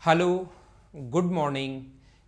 Hello, good morning.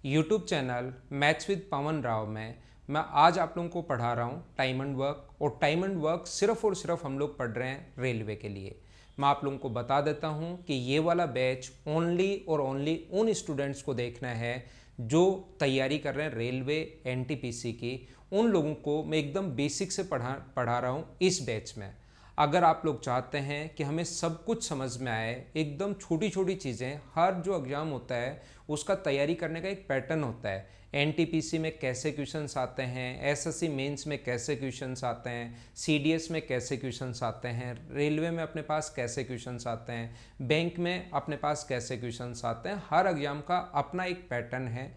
YouTube channel maths with Pawan Rao में मैं आज आप लोगों को पढ़ा रहा हूँ टाइम एंड वर्क। और टाइम एंड वर्क सिर्फ और सिर्फ हम लोग पढ़ रहे हैं रेलवे के लिए। मैं आप लोगों को बता देता हूँ कि ये वाला बैच ओनली और ओनली उन स्टूडेंट्स को देखना है जो तैयारी कर रहे हैं रेलवे एनटीपीसी की। उन लोगों को मैं एकदम बेसिक से पढ़ा रहा हूँ इस बैच में। अगर आप लोग चाहते हैं कि हमें सब कुछ समझ में आए, एकदम छोटी छोटी चीज़ें, हर जो एग्ज़ाम होता है उसका तैयारी करने का एक पैटर्न होता है। एनटीपीसी में कैसे क्वेश्चंस आते हैं, एसएससी मेंस में कैसे क्वेश्चंस आते हैं, सीडीएस में कैसे क्वेश्चंस आते हैं, रेलवे में अपने पास कैसे क्वेश्चंस आते हैं, बैंक में अपने पास कैसे क्वेश्चंस आते हैं। हर एग्ज़ाम का अपना एक पैटर्न है।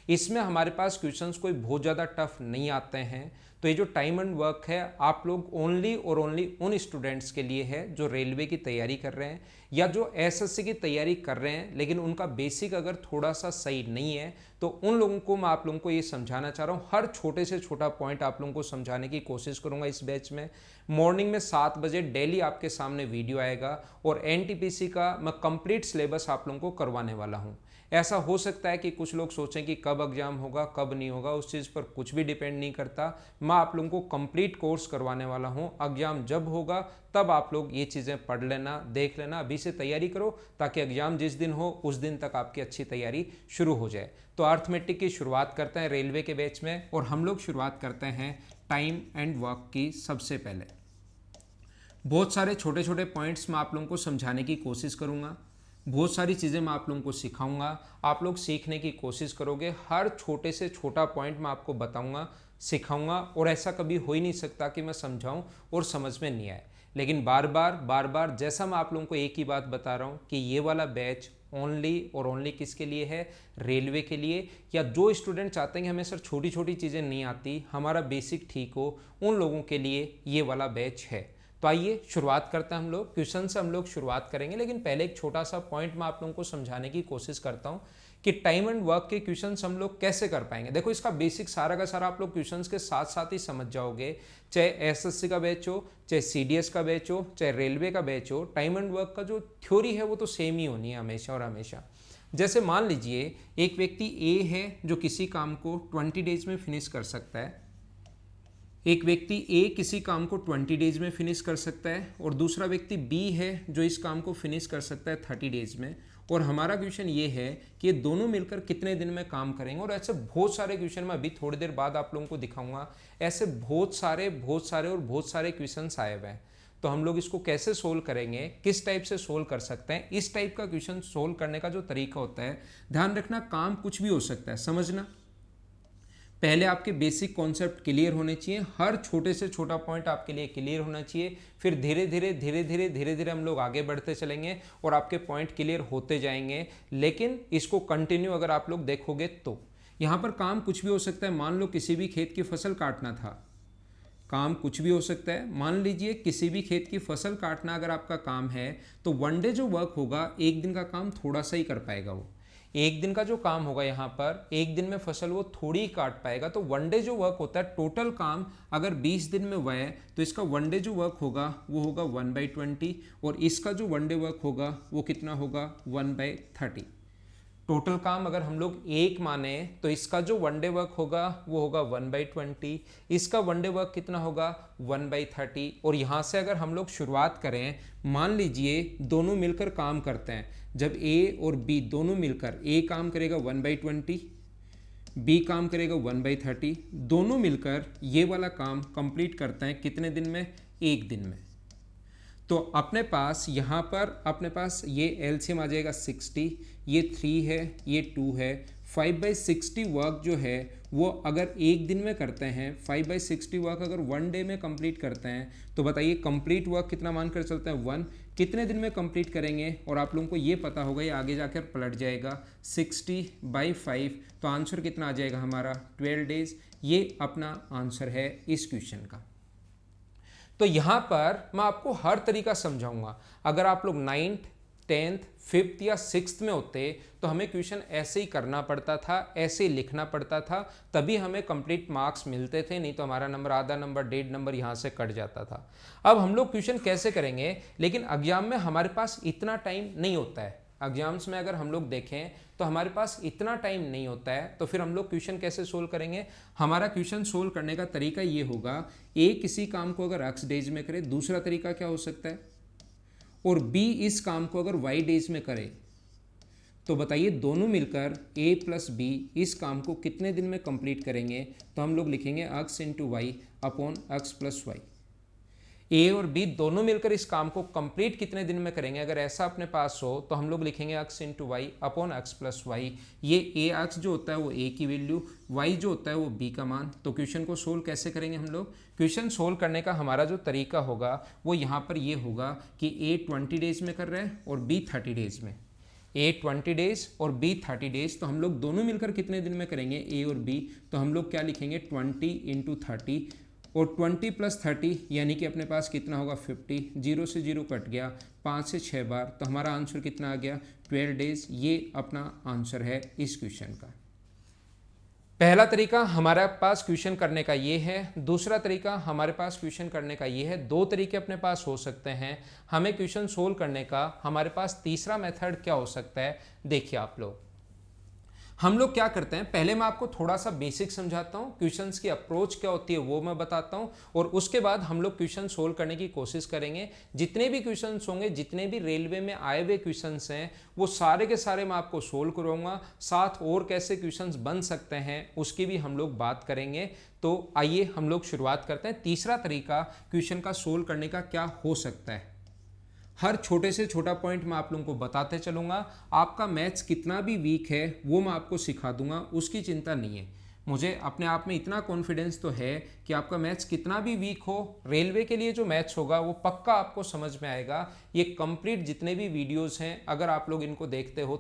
इसमें हमारे पास क्वेश्चंस कोई बहुत ज़्यादा टफ नहीं आते हैं। तो ये जो टाइम एंड वर्क है आप लोग ओनली और ओनली उन स्टूडेंट्स के लिए है जो रेलवे की तैयारी कर रहे हैं या जो एसएससी की तैयारी कर रहे हैं लेकिन उनका बेसिक अगर थोड़ा सा सही नहीं है, तो उन लोगों को मैं आप लोगों को ये समझाना चाह रहा हूँ। हर छोटे से छोटा पॉइंट आप लोगों को समझाने की कोशिश करूँगा इस बैच में। मॉर्निंग में 7 बजे डेली आपके सामने वीडियो आएगा और एनटीपीसी का मैं कंप्लीट सिलेबस आप लोगों को करवाने वाला हूँ। ऐसा हो सकता है कि कुछ लोग सोचें कि कब एग्जाम होगा कब नहीं होगा, उस चीज़ पर कुछ भी डिपेंड नहीं करता। मैं आप लोगों को कंप्लीट कोर्स करवाने वाला हूं। एग्जाम जब होगा तब आप लोग ये चीज़ें पढ़ लेना, देख लेना, अभी से तैयारी करो ताकि एग्जाम जिस दिन हो उस दिन तक आपकी अच्छी तैयारी शुरू हो जाए। तो अर्थमेटिक की शुरुआत करते हैं रेलवे के बैच में और हम लोग शुरुआत करते हैं टाइम एंड वर्क की। सबसे पहले बहुत सारे छोटे छोटे पॉइंट्स मैं आप लोगों को समझाने की कोशिश करूँगा। बहुत सारी चीज़ें मैं आप लोगों को सिखाऊंगा, आप लोग सीखने की कोशिश करोगे। हर छोटे से छोटा पॉइंट मैं आपको बताऊंगा, सिखाऊंगा। और ऐसा कभी हो ही नहीं सकता कि मैं समझाऊं और समझ में नहीं आए। लेकिन बार बार जैसा मैं आप लोगों को एक ही बात बता रहा हूं कि ये वाला बैच ओनली और ओनली किसके लिए है, रेलवे के लिए, या जो स्टूडेंट चाहते हैं कि हमें सर छोटी छोटी चीज़ें नहीं आती, हमारा बेसिक ठीक हो, उन लोगों के लिए ये वाला बैच है। तो आइए शुरुआत करते हैं। हम लोग क्वेश्चन से हम लोग शुरुआत करेंगे, लेकिन पहले एक छोटा सा पॉइंट मैं आप लोगों को समझाने की कोशिश करता हूं कि टाइम एंड वर्क के क्वेश्चंस हम लोग कैसे कर पाएंगे। देखो, इसका बेसिक सारा का सारा आप लोग क्वेश्चंस के साथ साथ ही समझ जाओगे। चाहे एसएससी का बैच हो, चाहे सीडीएस का बैच हो, चाहे रेलवे का बैच हो, टाइम एंड वर्क का जो थ्योरी है वो तो सेम ही होनी है हमेशा और हमेशा। जैसे मान लीजिए एक व्यक्ति ए है जो किसी काम को 20 डेज में फिनिश कर सकता है। एक व्यक्ति ए किसी काम को 20 डेज में फिनिश कर सकता है और दूसरा व्यक्ति बी है जो इस काम को फिनिश कर सकता है 30 डेज में। और हमारा क्वेश्चन ये है कि ये दोनों मिलकर कितने दिन में काम करेंगे। और ऐसे बहुत सारे क्वेश्चन मैं अभी थोड़ी देर बाद आप लोगों को दिखाऊंगा। ऐसे बहुत सारे क्वेश्चंस आए हुए हैं। तो हम लोग इसको कैसे सोल्व करेंगे, किस टाइप से सोल्व कर सकते हैं, इस टाइप का क्वेश्चन सोल्व करने का जो तरीका होता है, ध्यान रखना, काम कुछ भी हो सकता है, समझना। पहले आपके बेसिक कॉन्सेप्ट क्लियर होने चाहिए, हर छोटे से छोटा पॉइंट आपके लिए क्लियर होना चाहिए। फिर धीरे धीरे हम लोग आगे बढ़ते चलेंगे और आपके पॉइंट क्लियर होते जाएंगे। लेकिन इसको कंटिन्यू अगर आप लोग देखोगे तो यहाँ पर काम कुछ भी हो सकता है। मान लो किसी भी खेत की फसल काटना था, काम कुछ भी हो सकता है। मान लीजिए किसी भी खेत की फसल काटना अगर आपका काम है तो वन डे जो वर्क होगा, एक दिन का काम थोड़ा सा ही कर पाएगा। वो एक दिन का जो काम होगा, यहाँ पर एक दिन में फसल वो थोड़ी ही काट पाएगा। तो वन डे जो वर्क होता है, टोटल काम अगर 20 दिन में हुआ है तो इसका वन डे जो वर्क होगा वो होगा 1/20 और इसका जो वन डे वर्क होगा वो कितना होगा 1/30। टोटल काम अगर हम लोग एक माने तो इसका जो वन डे वर्क होगा वो होगा 1/20, इसका वन डे वर्क कितना होगा 1/30। और यहाँ से अगर हम लोग शुरुआत करें, मान लीजिए दोनों मिलकर काम करते हैं। जब ए और बी दोनों मिलकर, ए काम करेगा 1/20, बी काम करेगा 1/30, दोनों मिलकर ये वाला काम कंप्लीट करते हैं कितने दिन में, एक दिन में। तो अपने पास यहाँ पर अपने पास ये एलसीएम आ जाएगा 60, ये 3 है, ये 2 है। 5/60 वर्क जो है वो अगर एक दिन में करते हैं, 5/60 वर्क अगर वन डे में कंप्लीट करते हैं, तो बताइए कंप्लीट वर्क कितना मानकर चलते हैं 1, कितने दिन में कंप्लीट करेंगे। और आप लोगों को ये पता होगा, ये आगे जाकर पलट जाएगा 60/5, तो आंसर कितना आ जाएगा हमारा 12 डेज। ये अपना आंसर है इस क्वेश्चन का। तो यहाँ पर मैं आपको हर तरीका समझाऊंगा। अगर आप लोग 9th 10th 5th या 6th में होते तो हमें क्वेश्चन ऐसे ही करना पड़ता था, ऐसे ही लिखना पड़ता था, तभी हमें कंप्लीट मार्क्स मिलते थे। नहीं तो हमारा नंबर, आधा नंबर, 1.5 नंबर यहाँ से कट जाता था। अब हम लोग क्वेश्चन कैसे करेंगे, लेकिन एग्जाम में हमारे पास इतना टाइम नहीं होता है। एग्जाम्स में अगर हम लोग देखें तो हमारे पास इतना टाइम नहीं होता है, तो फिर हम लोग क्वेश्चन कैसे सोल्व करेंगे? हमारा क्वेश्चन सोल्व करने का तरीका ये होगा, ए किसी काम को अगर x डेज में करे, दूसरा तरीका क्या हो सकता है, और b इस काम को अगर y डेज में करे, तो बताइए दोनों मिलकर a प्लस बी इस काम को कितने दिन में कंप्लीट करेंगे? तो हम लोग लिखेंगे x into Y upon x plus y. A और बी दोनों मिलकर इस काम को कंप्लीट कितने दिन में करेंगे? अगर ऐसा अपने पास हो तो हम लोग लिखेंगे x into Y upon x plus Y. ये ए एक्स जो होता है वो ए की वैल्यू, y जो होता है वो b का मान। तो क्वेश्चन को सोल्व कैसे करेंगे हम लोग? क्वेश्चन सोल्व करने का हमारा जो तरीका होगा वो यहाँ पर ये होगा कि ए 20 डेज में कर रहे हैं और बी 30 डेज में। ए 20 डेज और बी 30 डेज, तो हम लोग दोनों मिलकर कितने दिन में करेंगे, ए और बी? तो हम लोग क्या लिखेंगे 20 इंटू 30, और 20 प्लस 30 यानी कि अपने पास कितना होगा 50। 0 से 0 कट गया, 5 से 6 बार, तो हमारा आंसर कितना आ गया 12 डेज। ये अपना आंसर है इस क्वेश्चन का। पहला तरीका हमारे पास क्वेश्चन करने का ये है। दूसरा तरीका हमारे पास क्वेश्चन करने का ये है। दो तरीके अपने पास हो सकते हैं हमें क्वेश्चन सोल्व करने का। हमारे पास तीसरा मेथड क्या हो सकता है, देखिए आप लोग। हम लोग क्या करते हैं, पहले मैं आपको थोड़ा सा बेसिक समझाता हूँ, क्वेश्चंस की अप्रोच क्या होती है वो मैं बताता हूँ, और उसके बाद हम लोग क्वेश्चन सोल्व करने की कोशिश करेंगे। जितने भी क्वेश्चंस होंगे, जितने भी रेलवे में आए हुए क्वेश्चंस हैं, वो सारे के सारे मैं आपको सोल्व करूँगा। साथ और कैसे क्वेश्चंस बन सकते हैं उसकी भी हम लोग बात करेंगे। तो आइए हम लोग शुरुआत करते हैं। तीसरा तरीका क्वेश्चन का सोल्व करने का क्या हो सकता है, हर छोटे से छोटा पॉइंट मैं आप लोगों को बताते चलूँगा। आपका मैथ्स कितना भी वीक है वो मैं आपको सिखा दूंगा, उसकी चिंता नहीं है। मुझे अपने आप में इतना कॉन्फिडेंस तो है कि आपका मैथ्स कितना भी वीक हो, रेलवे के लिए जो मैथ्स होगा वो पक्का आपको समझ में आएगा। ये कंप्लीट जितने भी वीडियोस हैं अगर आप लोग इनको देखते हो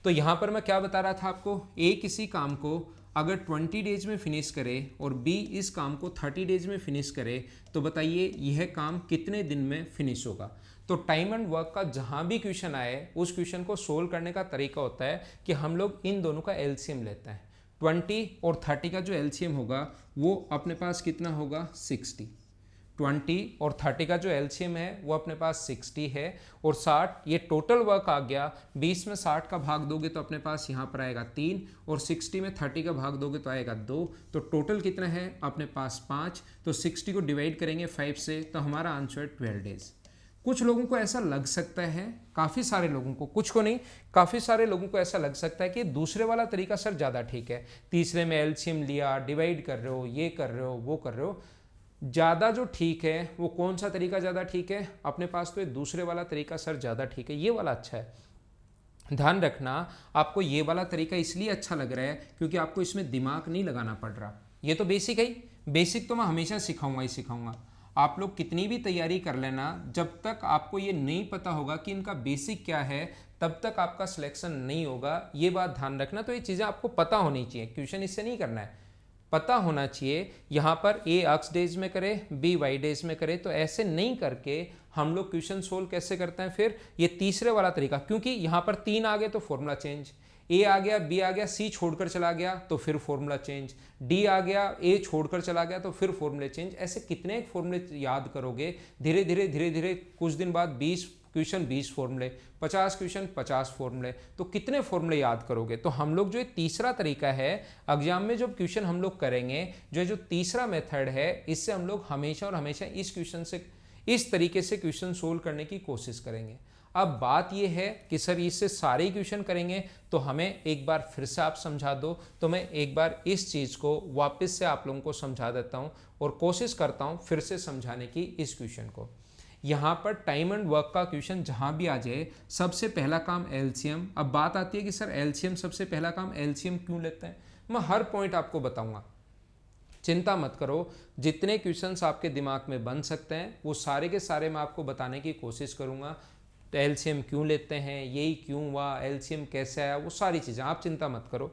तो यहाँ पर मैं क्या बता रहा था आपको, ए किसी काम को अगर 20 डेज में फिनिश करे और बी इस काम को 30 डेज में फिनिश करे, तो बताइए यह काम कितने दिन में फिनिश होगा। तो टाइम एंड वर्क का जहाँ भी क्वेश्चन आए उस क्वेश्चन को सोल्व करने का तरीका होता है कि हम लोग इन दोनों का एलसीएम लेते हैं। 20 और 30 का जो एलसीएम होगा वो अपने पास कितना होगा 60। 20 और 30 का जो एलसीएम है वो अपने पास 60 है, और 60 ये टोटल वर्क आ गया। 20 में 60 का भाग दोगे तो अपने पास यहाँ पर आएगा 3, और 60 में 30 का भाग दोगे तो आएगा 2। तो टोटल कितना है अपने पास 5। तो 60 को डिवाइड करेंगे 5 से, तो हमारा आंसर 12 डेज। कुछ लोगों को ऐसा लग सकता है, काफ़ी सारे लोगों को, कुछ को नहीं, काफ़ी सारे लोगों को ऐसा लग सकता है कि दूसरे वाला तरीका सर ज़्यादा ठीक है। तीसरे में एलसीएम लिया, डिवाइड कर रहे हो, ये कर रहे हो, वो कर रहे हो। ज़्यादा जो ठीक है वो कौन सा तरीका ज़्यादा ठीक है? अपने पास तो ये दूसरे वाला तरीका सर ज़्यादा ठीक है, ये वाला अच्छा है। ध्यान रखना, आपको ये वाला तरीका इसलिए अच्छा लग रहा है क्योंकि आपको इसमें दिमाग नहीं लगाना पड़ रहा। ये तो बेसिक है ही, बेसिक तो मैं हमेशा सिखाऊंगा ही सिखाऊंगा। आप लोग कितनी भी तैयारी कर लेना, जब तक आपको ये नहीं पता होगा कि इनका बेसिक क्या है तब तक आपका सिलेक्शन नहीं होगा। ये बात ध्यान रखना। तो ये चीज़ें आपको पता होनी चाहिए, क्वेश्चन इससे नहीं करना है, पता होना चाहिए। यहाँ पर ए एक्स डेज में करे, बी वाई डेज में करे, तो ऐसे नहीं करके हम लोग क्वेश्चन सोल्व कैसे करते हैं फिर? ये तीसरे वाला तरीका, क्योंकि यहाँ पर 3 आ गए तो फॉर्मूला चेंज, ए आ गया, बी आ गया, सी छोड़कर चला गया तो फिर फॉर्मूला चेंज, डी आ गया, ए छोड़कर चला गया तो फिर फॉर्मूले चेंज। ऐसे कितने फॉर्मूले याद करोगे? धीरे धीरे धीरे धीरे कुछ दिन बाद 20 क्वेश्चन 20 फॉर्मूले, 50 क्वेश्चन 50 फॉर्मूले, तो कितने फॉर्मूले याद करोगे? तो हम लोग जो ये तीसरा तरीका है, एग्जाम में जब क्वेश्चन हम लोग करेंगे, जो तीसरा मेथड है, इससे हम लोग हमेशा और हमेशा इस क्वेश्चन से, इस तरीके से क्वेश्चन सोल्व करने की कोशिश करेंगे। अब बात यह है कि सर इससे सारे क्वेश्चन करेंगे तो हमें एक बार फिर से आप समझा दो। तो मैं एक बार इस चीज़ को वापस से आप लोगों को समझा देता हूं और कोशिश करता हूं फिर से समझाने की इस क्वेश्चन को। यहाँ पर टाइम एंड वर्क का क्वेश्चन जहाँ भी आ जाए, सबसे पहला काम एलसीएम। अब बात आती है कि सर एलसीएम सबसे पहला काम, एलसीएम क्यों लेते हैं? मैं हर पॉइंट आपको बताऊँगा, चिंता मत करो। जितने क्वेश्चंस आपके दिमाग में बन सकते हैं वो सारे के सारे मैं आपको बताने की कोशिश करूँगा। तो एलसीएम क्यों लेते हैं, यही क्यों हुआ, एलसीएम कैसे आया, वो सारी चीज़ें आप चिंता मत करो।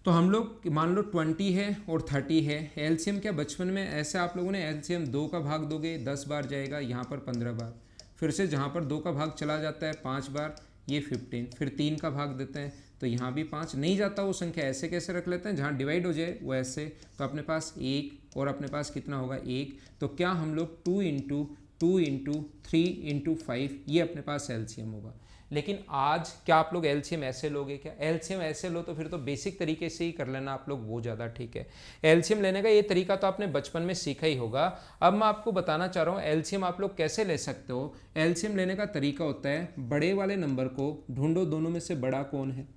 तो हम लोग मान लो 20 है और 30 है, एलसीएम क्या बचपन में ऐसे आप लोगों ने एलसीएम 2 का भाग दोगे 10 बार जाएगा, यहाँ पर 15 बार, फिर से जहाँ पर 2 का भाग चला जाता है 5 बार, ये 15, फिर 3 का भाग देते हैं तो यहाँ भी 5 नहीं जाता, वो संख्या ऐसे कैसे रख लेते हैं, जहाँ डिवाइड हो जाए वो ऐसे। तो अपने पास 1 और अपने पास कितना होगा 1, तो क्या हम लोग 2 इंटू 3 इंटू 5 ये अपने पास एलसीएम होगा। लेकिन आज क्या आप लोग एलसीएम ऐसे लोगे क्या? एलसीएम ऐसे लो तो फिर तो बेसिक तरीके से ही कर लेना आप लोग, वो ज़्यादा ठीक है। एलसीएम लेने का ये तरीका तो आपने बचपन में सीखा ही होगा। अब मैं आपको बताना चाह रहा हूँ एलसीएम आप लोग कैसे ले सकते हो। एलसीएम लेने का तरीका होता है, बड़े वाले नंबर को ढूंढो, दोनों में से बड़ा कौन है।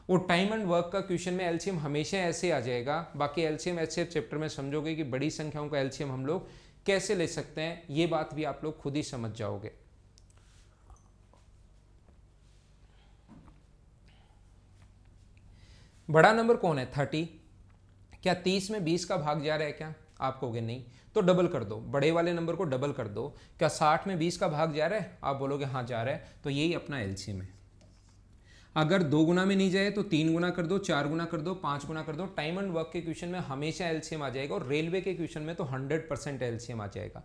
और टाइम एंड वर्क का क्वेश्चन में एलसीएम हमेशा ऐसे आ जाएगा। बाकी एलसीएम ऐसे चैप्टर में समझोगे कि बड़ी संख्याओं का एलसीएम हम लोग कैसे ले सकते हैं, ये बात भी आप लोग खुद ही समझ जाओगे। बड़ा नंबर कौन है? 30। क्या 30 में 20 का भाग जा रहा है क्या? आप कहोगे नहीं, तो डबल कर दो, बड़े वाले नंबर को डबल कर दो। क्या 60 में 20 का भाग जा रहा है? आप बोलोगे हाँ जा रहा है, तो यही अपना एलसीएम है। अगर 2 गुना में नहीं जाए तो 3 गुना कर दो, 4 गुना कर दो, 5 गुना कर दो। टाइम एंड वर्क के क्वेश्चन में हमेशा एलसीएम आ जाएगा, और रेलवे के क्वेश्चन में तो 100% एलसीएम आ जाएगा।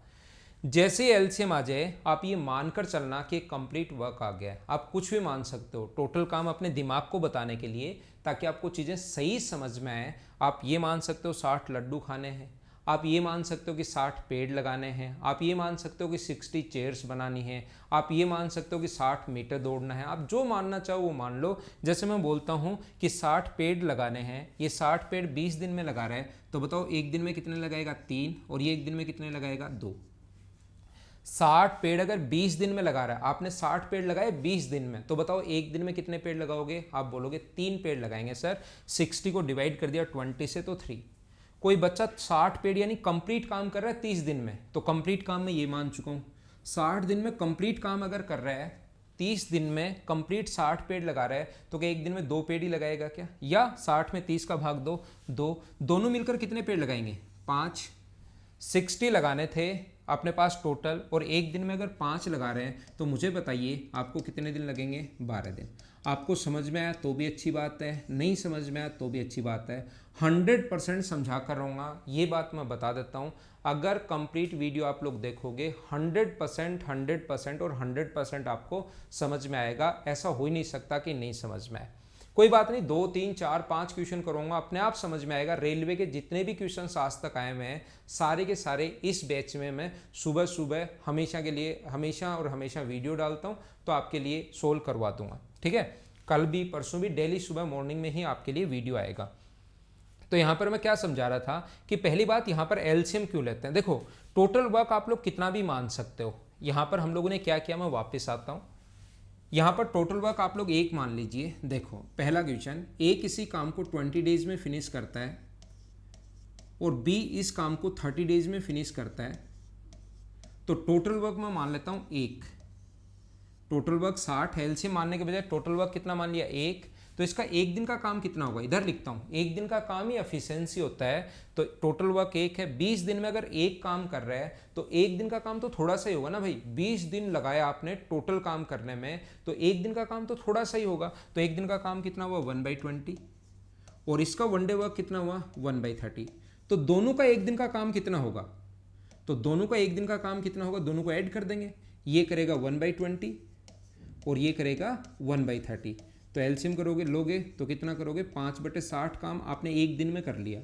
जैसे ही एलसीएम आ जाए आप ये मानकर चलना कि कंप्लीट वर्क आ गया है। आप कुछ भी मान सकते हो, टोटल काम अपने दिमाग को बताने के लिए, ताकि आपको चीज़ें सही समझ में आए। आप ये मान सकते हो 60 लड्डू खाने हैं, आप ये मान सकते हो कि 60 पेड़ लगाने हैं, आप ये मान सकते हो कि 60 चेयर्स बनानी है, आप ये मान सकते हो कि 60 मीटर दौड़ना है। आप जो मानना चाहो वो मान लो। जैसे मैं बोलता हूँ कि 60 पेड़ लगाने हैं, ये 60 पेड़ 20 दिन में लगा रहा है, तो बताओ एक दिन में कितने लगाएगा? 3। और ये एक दिन में कितने लगाएगा? 2। 60 पेड़ अगर 20 दिन में लगा रहा है, आपने 60 पेड़ लगाए 20 दिन में, तो बताओ एक दिन में कितने पेड़ लगाओगे? आप बोलोगे 3 पेड़ लगाएंगे सर। 60 को डिवाइड कर दिया 20 से तो 3। कोई बच्चा 60 पेड़ यानी कंप्लीट काम कर रहा है 30 दिन में, तो कंप्लीट काम में ये मान चुका हूँ 60 दिन में कंप्लीट काम अगर कर रहा है, 30 दिन में कंप्लीट 60 पेड़ लगा रहा है, तो क्या एक दिन में 2 पेड़ ही लगाएगा क्या? या 60 में 30 का भाग दो, 2, दोनों मिलकर कितने पेड़ लगाएंगे? 5। 60 लगाने थे अपने पास टोटल, और एक दिन में अगर 5 लगा रहे हैं, तो मुझे बताइए आपको कितने दिन लगेंगे? 12 दिन। आपको समझ में आया तो भी अच्छी बात है, नहीं समझ में आया तो भी अच्छी बात है। 100% समझा कर रहूँगा, ये बात मैं बता देता हूँ। अगर कंप्लीट वीडियो आप लोग देखोगे 100% और 100% आपको समझ में आएगा। ऐसा हो ही नहीं सकता कि नहीं समझ में आए। कोई बात नहीं, 2, 3, 4, 5 क्वेश्चन करूंगा, अपने आप समझ में आएगा। रेलवे के जितने भी क्वेश्चन आज तक आए हुए हैं, सारे के सारे इस बैच में मैं सुबह सुबह हमेशा के लिए हमेशा वीडियो डालता हूं, तो आपके लिए सोल्व करवा दूंगा। ठीक है, कल भी परसों भी डेली सुबह मॉर्निंग में ही आपके लिए वीडियो आएगा। तो यहाँ पर मैं क्या समझा रहा था कि पहली बात, यहाँ पर एलसीएम क्यों लेते हैं। देखो, टोटल वर्क आप लोग कितना भी मान सकते हो। यहाँ पर हम लोगों ने क्या किया, मैं वापस आता हूँ। यहाँ पर टोटल वर्क आप लोग 1 मान लीजिए। देखो पहला क्वेश्चन, ए किसी काम को 20 डेज में फिनिश करता है और बी इस काम को 30 डेज में फिनिश करता है, तो टोटल वर्क मैं मान लेता हूँ 1। टोटल वर्क 60 है, एलसीएम मानने के बजाय टोटल वर्क कितना मान लिया? 1। तो इसका एक दिन का काम कितना होगा? इधर लिखता हूँ, एक दिन का काम ही एफिशिएंसी होता है, तो टोटल वर्क 1 है। 20 दिन में अगर एक काम कर रहा है, तो एक दिन का काम तो थोड़ा सा ही होगा ना भाई। 20 दिन लगाया आपने टोटल काम करने में, तो एक दिन का काम तो थोड़ा सा ही होगा। तो एक दिन का काम कितना हुआ? 1/20। और इसका 1 डे वर्क कितना हुआ? 1/30। तो दोनों का एक दिन का काम कितना होगा? तो दोनों का एक दिन का काम कितना होगा? दोनों को ऐड कर देंगे। ये करेगा 1/20 और ये करेगा 1/30। तो एलसीएम करोगे, लोगे तो कितना करोगे? 5/60 काम आपने एक दिन में कर लिया।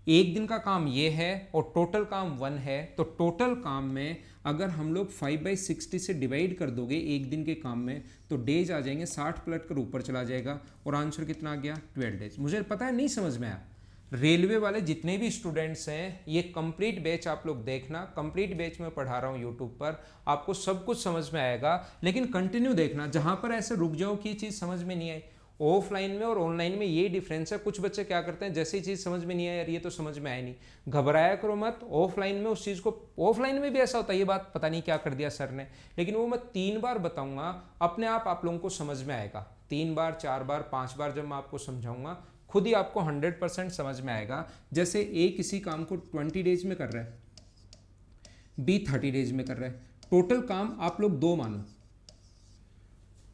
एक दिन का काम ये है और टोटल काम 1 है, तो टोटल काम में अगर हम लोग 5/60 से डिवाइड कर दोगे एक दिन के काम में, तो डेज आ जाएंगे, 60 पलट कर ऊपर चला जाएगा, और आंसर कितना आ गया? 12 डेज। मुझे पता है नहीं समझ में आया। रेलवे वाले जितने भी स्टूडेंट्स हैं, ये कंप्लीट बैच आप लोग देखना। कंप्लीट बैच में पढ़ा रहा हूँ यूट्यूब पर, आपको सब कुछ समझ में आएगा। लेकिन कंटिन्यू देखना, जहाँ पर ऐसे रुक जाओ कि चीज़ समझ में नहीं आई। ऑफलाइन में और ऑनलाइन में ये डिफरेंस है। कुछ बच्चे क्या करते हैं, जैसे ही चीज़ समझ में नहीं आया, यार ये तो समझ में आया नहीं, घबराया करो मत। ऑफलाइन में उस चीज़ को, ऑफलाइन में भी ऐसा होता है, ये बात पता नहीं क्या कर दिया सर ने, लेकिन वो मैं 3 बार बताऊंगा, अपने आप लोगों को समझ में आएगा। 3 बार, 4 बार, 5 बार जब मैं आपको समझाऊंगा, खुद ही आपको 100% समझ में आएगा। जैसे ए किसी काम को 20 डेज में कर रहा है, बी 30 डेज में कर रहा है, टोटल काम आप लोग 2 मानो।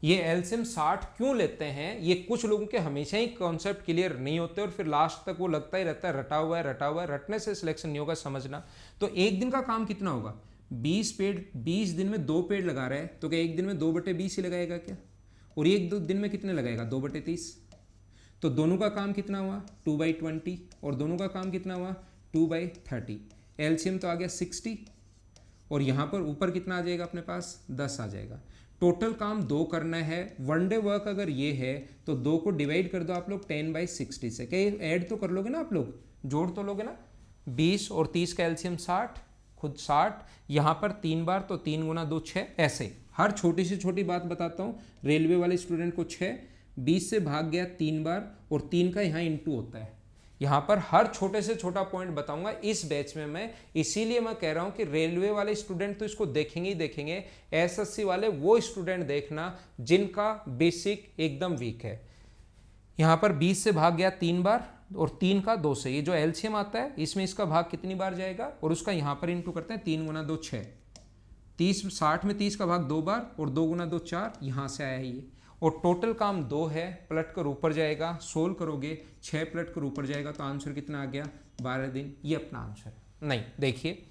ये एलसीएम 60 क्यों लेते हैं, ये कुछ लोगों के हमेशा ही कॉन्सेप्ट क्लियर नहीं होते और फिर लास्ट तक वो लगता ही रहता है रटा हुआ है, रटा हुआ है। रटने से सिलेक्शन नहीं होगा, समझना। तो एक दिन का काम कितना होगा? 20 पेड़, 20 दिन में 2 पेड़ लगा रहा है, तो क्या एक दिन में 2/20 ही लगाएगा क्या? और एक दो दिन में कितने लगाएगा? 2/30। तो दोनों का काम कितना हुआ? 2/20, और दोनों का काम कितना हुआ? 2/30। एलसीएम तो आ गया 60, और यहाँ पर ऊपर कितना आ जाएगा अपने पास? 10 आ जाएगा। टोटल काम 2 करना है। वन डे वर्क अगर ये है तो 2 को डिवाइड कर दो आप लोग 10/60 से। क्या ऐड तो कर लोगे ना आप लोग, जोड़ तो लोगे ना। 20 और 30 का एलसीएम 60, खुद 60, यहाँ पर 3 बार तो 3 गुना 2 6। ऐसे हर छोटी से छोटी बात बताता हूँ। रेलवे वाले स्टूडेंट को 6, 20 से भाग गया 3 बार और 3 का यहाँ इंटू होता है। यहाँ पर हर छोटे से छोटा पॉइंट बताऊंगा इस बैच में मैं, इसीलिए मैं कह रहा हूँ कि रेलवे वाले स्टूडेंट तो इसको देखेंगे ही देखेंगे। एसएससी वाले वो स्टूडेंट देखना जिनका बेसिक एकदम वीक है। यहाँ पर 20 से भाग गया 3 बार और 3 का 2 से, ये जो एलसीएम आता है इसमें इसका भाग कितनी बार जाएगा और उसका यहाँ पर इंटू करते हैं 3 गुना 2 6। 30 60 में 30 का भाग 2 बार और 2 गुना 2 4, यहाँ से आया ये। और टोटल काम 2 है, पलट कर ऊपर जाएगा, सोल्व करोगे 6 पलट कर ऊपर जाएगा तो आंसर कितना आ गया 12 दिन। ये अपना आंसर नहीं। देखिए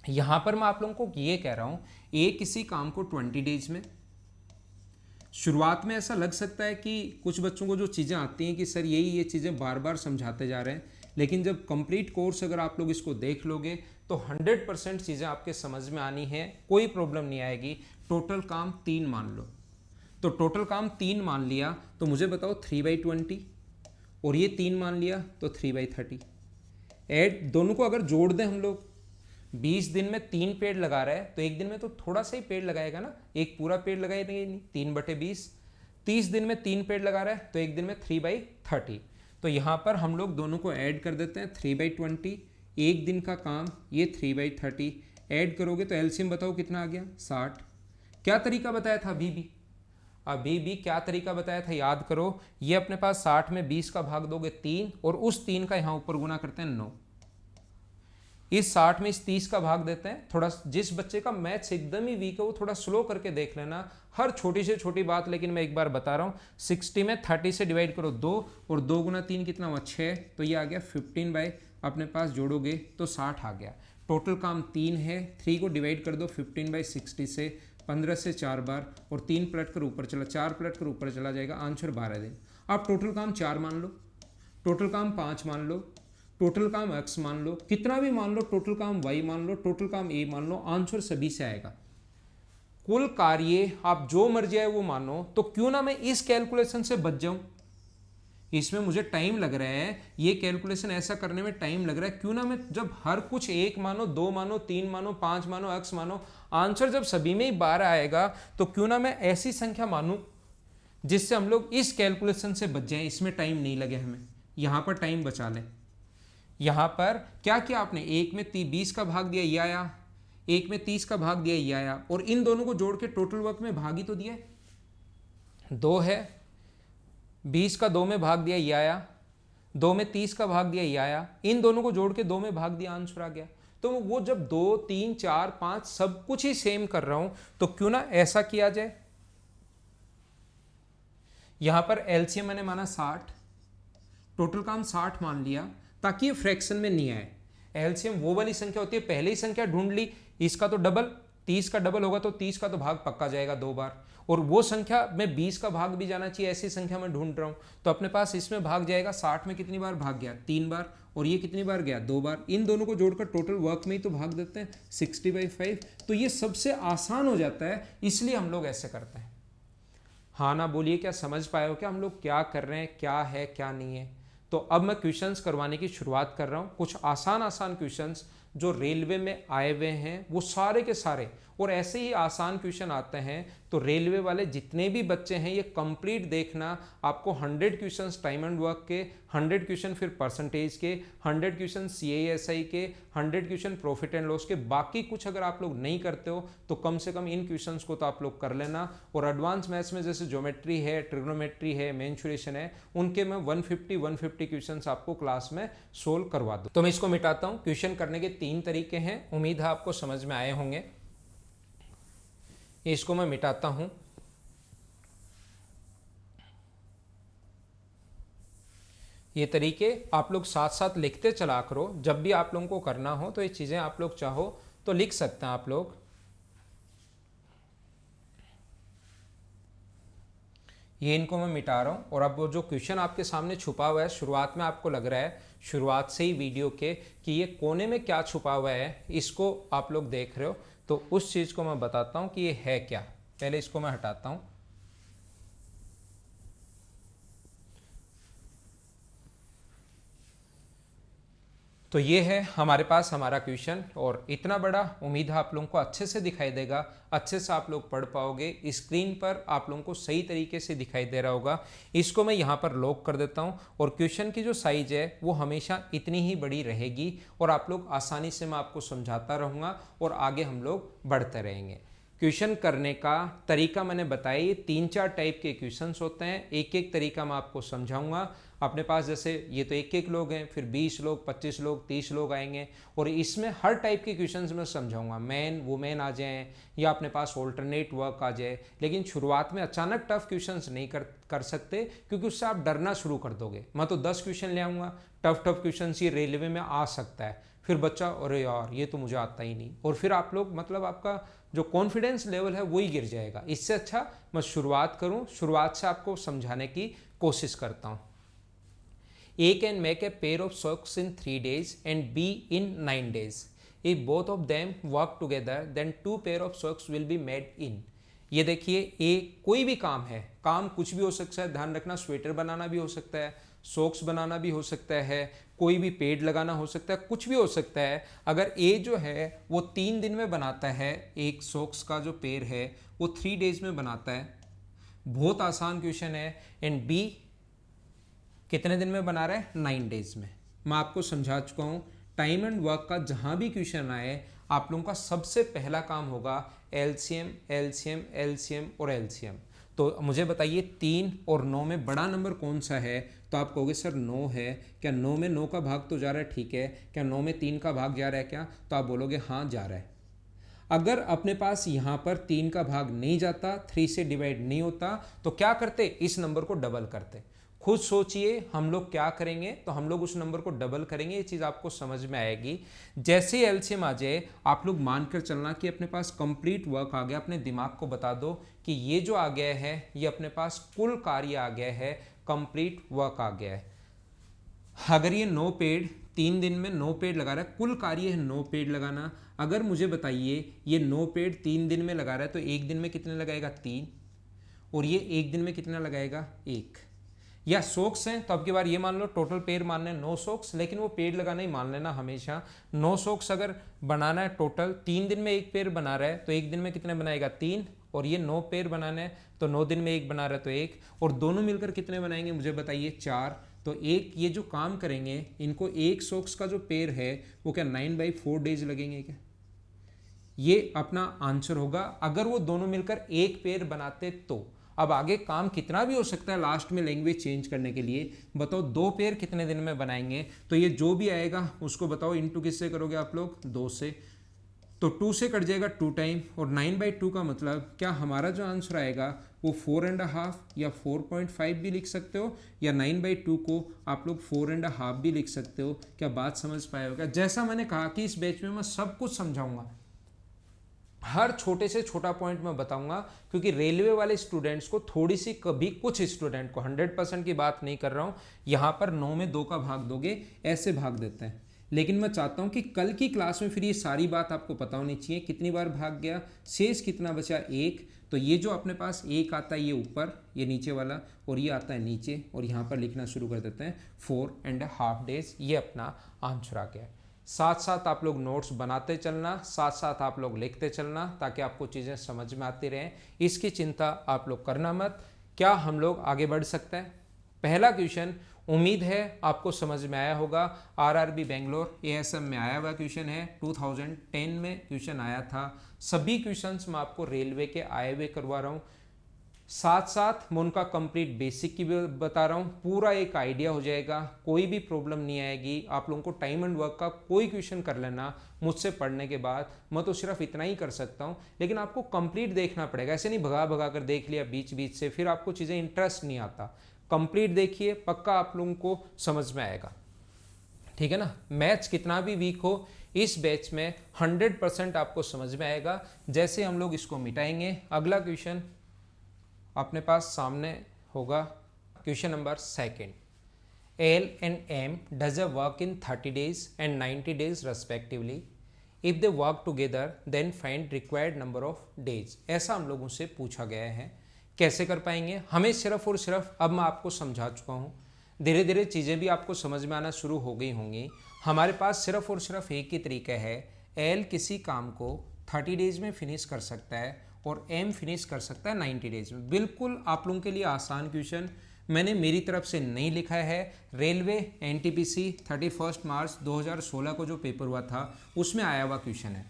यहाँ पर मैं आप लोगों को ये कह रहा हूँ, एक किसी काम को 20 डेज में, शुरुआत में ऐसा लग सकता है कि कुछ बच्चों को जो चीज़ें आती हैं कि सर यही ये चीज़ें बार बार समझाते जा रहे हैं, लेकिन जब कंप्लीट कोर्स अगर आप लोग इसको देख लोगे तो 100% चीज़ें आपके समझ में आनी है, कोई प्रॉब्लम नहीं आएगी। टोटल काम 3 मान लो, तो टोटल काम 3 मान लिया तो मुझे बताओ 3/20 और ये 3 मान लिया तो 3/30। ऐड दोनों को अगर जोड़ दें हम लोग, 20 दिन में 3 पेड़ लगा रहा है तो एक दिन में तो थोड़ा सा ही पेड़ लगाएगा ना, एक पूरा पेड़ लगाएगा नहीं, 3/20। 30 दिन में 3 पेड़ लगा रहा है तो एक दिन में 3/30। तो यहाँ पर हम लोग दोनों को ऐड कर देते हैं, 3/20 एक दिन का काम, ये 3/30 ऐड करोगे तो एलसीएम बताओ कितना आ गया 60। क्या तरीका बताया था अभी भी क्या तरीका बताया था याद करो। ये अपने पास 60 में 20 का भाग दोगे 3 और उस 3 का यहाँ ऊपर गुना करते हैं 9। इस 60 में इस 30 का भाग देते हैं। थोड़ा जिस बच्चे का मैथ्स एकदम ही वीक है वो थोड़ा स्लो करके देख लेना, हर छोटी से छोटी बात, लेकिन मैं एक बार बता रहा हूँ। 60 में 30 से डिवाइड करो 2 और 2 गुना 3 कितना हुआ 6, तो ये आ गया 15 बाई अपने पास जोड़ोगे तो 60 आ गया। टोटल काम 3 है, 3 को डिवाइड कर दो 15/60 से, 15 से 4 बार और 3 पलट कर ऊपर चला, 4 पलट कर ऊपर चला जाएगा, आंसर 12 दिन। आप टोटल काम 4 मान लो, टोटल काम 5 मान लो, टोटल काम x मान लो, कितना भी मान लो, टोटल काम y मान लो, टोटल काम a मान लो, आंसर सभी से आएगा। कुल कार्य आप जो मर्जी है वो मानो, तो क्यों ना मैं इस कैलकुलेशन से बच जाऊं। इसमें मुझे टाइम लग रहा है, ये कैलकुलेशन ऐसा करने में टाइम लग रहा है, क्यों ना मैं जब हर कुछ 1 मानो, 2 मानो, 3 मानो, 5 मानो, x मानो, आंसर जब सभी में ही 12 आएगा तो क्यों ना मैं ऐसी संख्या मानूं जिससे हम लोग इस कैलकुलेशन से बच जाएं, इसमें टाइम नहीं लगे हमें, यहां पर टाइम बचा लें। यहां पर क्या किया आपने, 1 में 20 का भाग दिया ये आया, 1 में 30 का भाग दिया ये आया, और इन दोनों को जोड़ के टोटल वर्क में भाग ही तो दिया, 2 है, 20 का 2 में भाग दिया ये आया, 2 में 30 का भाग दिया ये आया, इन दोनों को जोड़ के 2 में भाग दिया, आंसर आ गया। तो वो जब 2 3 4 5 सब कुछ ही सेम कर रहा हूं तो क्यों ना ऐसा किया जाए। यहां पर एलसीएम मैंने माना 60, टोटल काम 60 मान लिया ताकि ये फ्रैक्शन में नहीं आए। एलसीएम वो वाली संख्या होती है, पहले ही संख्या ढूंढ ली, इसका तो डबल, 30 का डबल होगा तो 30 का तो भाग पक्का जाएगा 2 बार, और वो संख्या में 20 का भाग भी जाना चाहिए, ऐसी संख्या मैं ढूंढ रहा हूं तो अपने पास इसमें भाग जाएगा। 60 में कितनी बार भाग गया 3 बार, और ये कितनी बार गया 2 बार, इन दोनों को जोड़कर टोटल वर्क में ही तो भाग देते हैं 60/5। तो ये सबसे आसान हो जाता है, इसलिए हम लोग ऐसे करते हैं। हाँ ना बोलिए, क्या समझ पाए हो क्या हम लोग क्या कर रहे हैं, क्या है क्या नहीं है। तो अब मैं क्वेश्चंस करवाने की शुरुआत कर रहा हूँ। कुछ आसान क्वेश्चंस जो रेलवे में आए हुए हैं वो सारे के सारे, और ऐसे ही आसान क्वेश्चन आते हैं तो रेलवे वाले जितने भी बच्चे हैं ये कंप्लीट देखना। आपको 100 क्वेश्चंस टाइम एंड वर्क के, 100 क्वेश्चन फिर परसेंटेज के, 100 क्वेश्चन CASI के, 100 क्वेश्चन प्रॉफिट एंड लॉस के। बाकी कुछ अगर आप लोग नहीं करते हो तो कम से कम इन क्वेश्चंस को तो आप लोग कर लेना। और एडवांस मैथ्स में जैसे ज्योमेट्री है, ट्रिग्नोमेट्री है, मेंसुरेशन है, उनके मैं 150 क्वेश्चंस आपको क्लास में सोल्व करवा दूँ। तो मैं इसको मिटाता हूँ। क्वेश्चन करने के 3 तरीके हैं, उम्मीद है आपको समझ में आए होंगे। इसको मैं मिटाता हूं। ये तरीके आप लोग साथ साथ लिखते चला करो, जब भी आप लोगों को करना हो तो ये चीजें आप लोग चाहो तो लिख सकते हैं आप लोग। ये इनको मैं मिटा रहा हूं, और अब वो जो क्वेश्चन आपके सामने छुपा हुआ है, शुरुआत में आपको लग रहा है शुरुआत से ही वीडियो के कि ये कोने में क्या छुपा हुआ है, इसको आप लोग देख रहे हो, तो उस चीज को मैं बताता हूं कि ये है क्या। पहले इसको मैं हटाता हूँ। तो ये है हमारे पास हमारा क्वेश्चन, और इतना बड़ा उम्मीद है आप लोगों को अच्छे से दिखाई देगा, अच्छे से आप लोग पढ़ पाओगे। स्क्रीन पर आप लोगों को सही तरीके से दिखाई दे रहा होगा। इसको मैं यहाँ पर लॉक कर देता हूँ, और क्वेश्चन की जो साइज है वो हमेशा इतनी ही बड़ी रहेगी, और आप लोग आसानी से मैं आपको समझाता रहूँगा और आगे हम लोग बढ़ते रहेंगे। क्वेश्चन करने का तरीका मैंने बताया, ये 3-4 टाइप के क्वेश्चंस होते हैं। एक एक तरीका मैं आपको समझाऊंगा। अपने पास जैसे ये तो एक एक लोग हैं, फिर 20 लोग, 25 लोग, 30 लोग आएंगे, और इसमें हर टाइप के क्वेश्चंस मैं समझाऊंगा। मैन वुमेन आ जाएँ या अपने पास ऑल्टरनेट वर्क आ जाए, लेकिन शुरुआत में अचानक टफ क्वेश्चंस नहीं कर सकते, क्योंकि उससे आप डरना शुरू कर दोगे। मैं तो 10 क्वेश्चन ले आऊँगा, टफ क्वेश्चन ये रेलवे में आ सकता है, फिर बच्चा अरे यार ये तो मुझे आता ही नहीं, और फिर आप लोग मतलब आपका जो कॉन्फिडेंस लेवल है वही गिर जाएगा। इससे अच्छा मैं शुरुआत करूं, शुरुआत से आपको समझाने की कोशिश करता हूं। A can make a pair of socks in 3 days and B in 9 days. If both of them work together, then 2 pair of socks will be made in. ये देखिए, ए कोई भी काम है, काम कुछ भी हो सकता है, ध्यान रखना, स्वेटर बनाना भी हो सकता है, सॉक्स बनाना भी हो सकता है, कोई भी पेड़ लगाना हो सकता है, कुछ भी हो सकता है। अगर ए जो है वो 3 दिन में बनाता है, एक सॉक्स का जो पेड़ है वो 3 डेज में बनाता है, बहुत आसान क्वेश्चन है। एंड बी कितने दिन में बना रहा है? 9 डेज में। मैं आपको समझा चुका हूँ, टाइम एंड वर्क का जहाँ भी क्वेश्चन आए आप लोगों का सबसे पहला काम होगा एलसीएम, एलसीएम, एलसीएम और एलसीएम। तो मुझे बताइए 3 और 9 में बड़ा नंबर कौन सा है? तो आप कहोगे सर 9 है। क्या 9 में 9 का भाग तो जा रहा है, ठीक है। क्या 9 में 3 का भाग जा रहा है क्या? तो आप बोलोगे हाँ जा रहा है। अगर अपने पास यहाँ पर 3 का भाग नहीं जाता, 3 से डिवाइड नहीं होता, तो क्या करते? इस नंबर को डबल करते। खुद सोचिए हम लोग क्या करेंगे, तो हम लोग उस नंबर को डबल करेंगे। ये चीज़ आपको समझ में आएगी। जैसे ही एलसीएम आ जाए आप लोग मानकर चलना कि अपने पास कंप्लीट वर्क आ गया। अपने दिमाग को बता दो कि ये जो आ गया है ये अपने पास कुल कार्य आ गया है, कंप्लीट वर्क आ गया है। अगर ये 9 पेड़ 3 दिन में 9 पेड़ लगा रहा है, कुल कार्य है 9 पेड़ लगाना। अगर मुझे बताइए ये 9 पेड़ 3 दिन में लगा रहा है, तो एक दिन में कितने लगाएगा? 3। और ये एक दिन में कितना लगाएगा? 1। या सॉक्स हैं तो अब की बार ये मान लो टोटल पेड़ मानने 9 सॉक्स, लेकिन वो पेड़ लगाना ही मान लेना हमेशा। 9 सॉक्स अगर बनाना है टोटल, 3 दिन में एक पेड़ बना रहा है, तो एक दिन में कितने बनाएगा? 3। और ये 9 पेड़ बनाने हैं तो 9 दिन में एक बना रहा है तो 1, और दोनों मिलकर कितने बनाएंगे मुझे बताइए? 4। तो एक ये जो काम करेंगे इनको, एक सॉक्स का जो पेड़ है वो क्या 9/4 डेज लगेंगे क्या? ये अपना आंसर होगा अगर वो दोनों मिलकर एक पेड़ बनाते तो। अब आगे काम कितना भी हो सकता है लास्ट में लैंग्वेज चेंज करने के लिए। बताओ 2 पेड़ कितने दिन में बनाएंगे? तो ये जो भी आएगा उसको बताओ इनटू किससे करोगे आप लोग? 2 से। तो 2 से कट जाएगा 2 टाइम, और 9/2 का मतलब क्या हमारा जो आंसर आएगा वो 4.5 या 4.5 भी लिख सकते हो, या 9/2 को आप लोग 4.5 भी लिख सकते हो। क्या बात समझ पाए होगा? जैसा मैंने कहा कि इस बैच में मैं सब कुछ समझाऊंगा, हर छोटे से छोटा पॉइंट मैं बताऊंगा, क्योंकि रेलवे वाले स्टूडेंट्स को थोड़ी सी, कभी कुछ स्टूडेंट को, 100% की बात नहीं कर रहा हूं, यहां पर 9 में 2 का भाग दोगे ऐसे भाग देते हैं। लेकिन मैं चाहता हूं कि कल की क्लास में फिर ये सारी बात आपको पता होनी चाहिए। कितनी बार भाग गया, शेष कितना बचा? 1। तो ये जो अपने पास 1 आता है ये ऊपर, ये नीचे वाला, और ये आता है नीचे, और यहाँ पर लिखना शुरू कर देते हैं 4.5 डेज। ये अपना आंसर आ गया। साथ साथ आप लोग नोट्स बनाते चलना, साथ साथ आप लोग लिखते चलना, ताकि आपको चीज़ें समझ में आती रहें। इसकी चिंता आप लोग करना मत। क्या हम लोग आगे बढ़ सकते हैं? पहला क्वेश्चन उम्मीद है आपको समझ में आया होगा। आरआरबी बेंगलोर एएसएम में आया हुआ क्वेश्चन है, 2010 में क्वेश्चन आया था। सभी क्वेश्चंस मैं आपको रेलवे के आए हुए करवा रहा हूँ, साथ साथ मैं उनका कंप्लीट बेसिक की भी बता रहा हूँ। पूरा एक आइडिया हो जाएगा, कोई भी प्रॉब्लम नहीं आएगी। आप लोगों को टाइम एंड वर्क का कोई क्वेश्चन कर लेना मुझसे पढ़ने के बाद। मैं तो सिर्फ इतना ही कर सकता हूँ, लेकिन आपको कंप्लीट देखना पड़ेगा। ऐसे नहीं भगा भगा कर देख लिया बीच बीच से, फिर आपको चीज़ें इंटरेस्ट नहीं आता। कंप्लीट देखिए, पक्का आप लोगों को समझ में आएगा, ठीक है ना। मैथ्स कितना भी वीक हो, इस बैच में 100% आपको समझ में आएगा। जैसे हम लोग इसको मिटाएंगे, अगला क्वेश्चन अपने पास सामने होगा। Question number 2, L and M does a work in 30 days and 90 days respectively. If they work together then find required number of days. ऐसा हम लोगों से पूछा गया है। कैसे कर पाएंगे? हमें सिर्फ और सिर्फ, अब मैं आपको समझा चुका हूँ, धीरे धीरे चीज़ें भी आपको समझ में आना शुरू हो गई होंगी। हमारे पास सिर्फ और सिर्फ एक ही तरीका है। एल किसी काम को 30 डेज में फिनिश कर सकता है और एम फिनिश कर सकता है 90 डेज में। बिल्कुल आप लोगों के लिए आसान क्वेश्चन मैंने मेरी तरफ से नहीं लिखा है। रेलवे एनटीपीसी 31 मार्च 2016 को जो पेपर हुआ था उसमें आया हुआ क्वेश्चन है।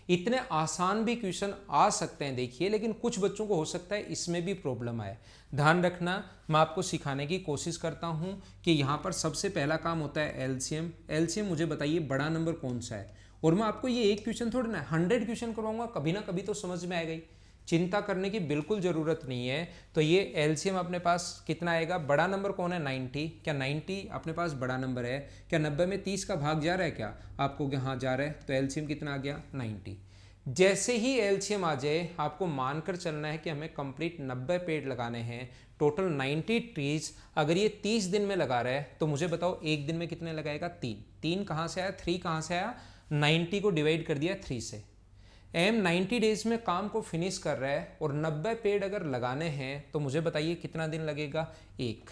इतने आसान भी क्वेश्चन आ सकते हैं देखिए, लेकिन कुछ बच्चों को हो सकता है इसमें भी प्रॉब्लम आए। ध्यान रखना, मैं आपको सिखाने की कोशिश करता हूं कि यहाँ पर सबसे पहला काम होता है एलसीएम। एलसीएम मुझे बताइए बड़ा नंबर कौन सा है, और मैं आपको ये एक क्वेश्चन थोड़ी ना 100 क्वेश्चन करवाऊंगा, कभी ना कभी तो समझ में आएगा ही। चिंता करने की बिल्कुल ज़रूरत नहीं है। तो ये एलसीएम अपने पास कितना आएगा? बड़ा नंबर कौन है? 90। क्या 90 अपने पास बड़ा नंबर है? क्या 90 में 30 का भाग जा रहा है? क्या आपको हाँ जा रहा है। तो एलसीएम कितना आ गया? 90। जैसे ही एलसीएम आ जाए आपको मानकर चलना है कि हमें कंप्लीट 90 पेड़ लगाने हैं, टोटल 90 ट्रीज। अगर ये 30 दिन में लगा रहा है तो मुझे बताओ एक दिन में कितने लगाएगा? 3। 3 कहाँ से आया? 3 कहाँ से आया? 90 को डिवाइड कर दिया 3 से। एम 90 डेज में काम को फिनिश कर रहा है और 90 पेड़ अगर लगाने हैं तो मुझे बताइए कितना दिन लगेगा? 1।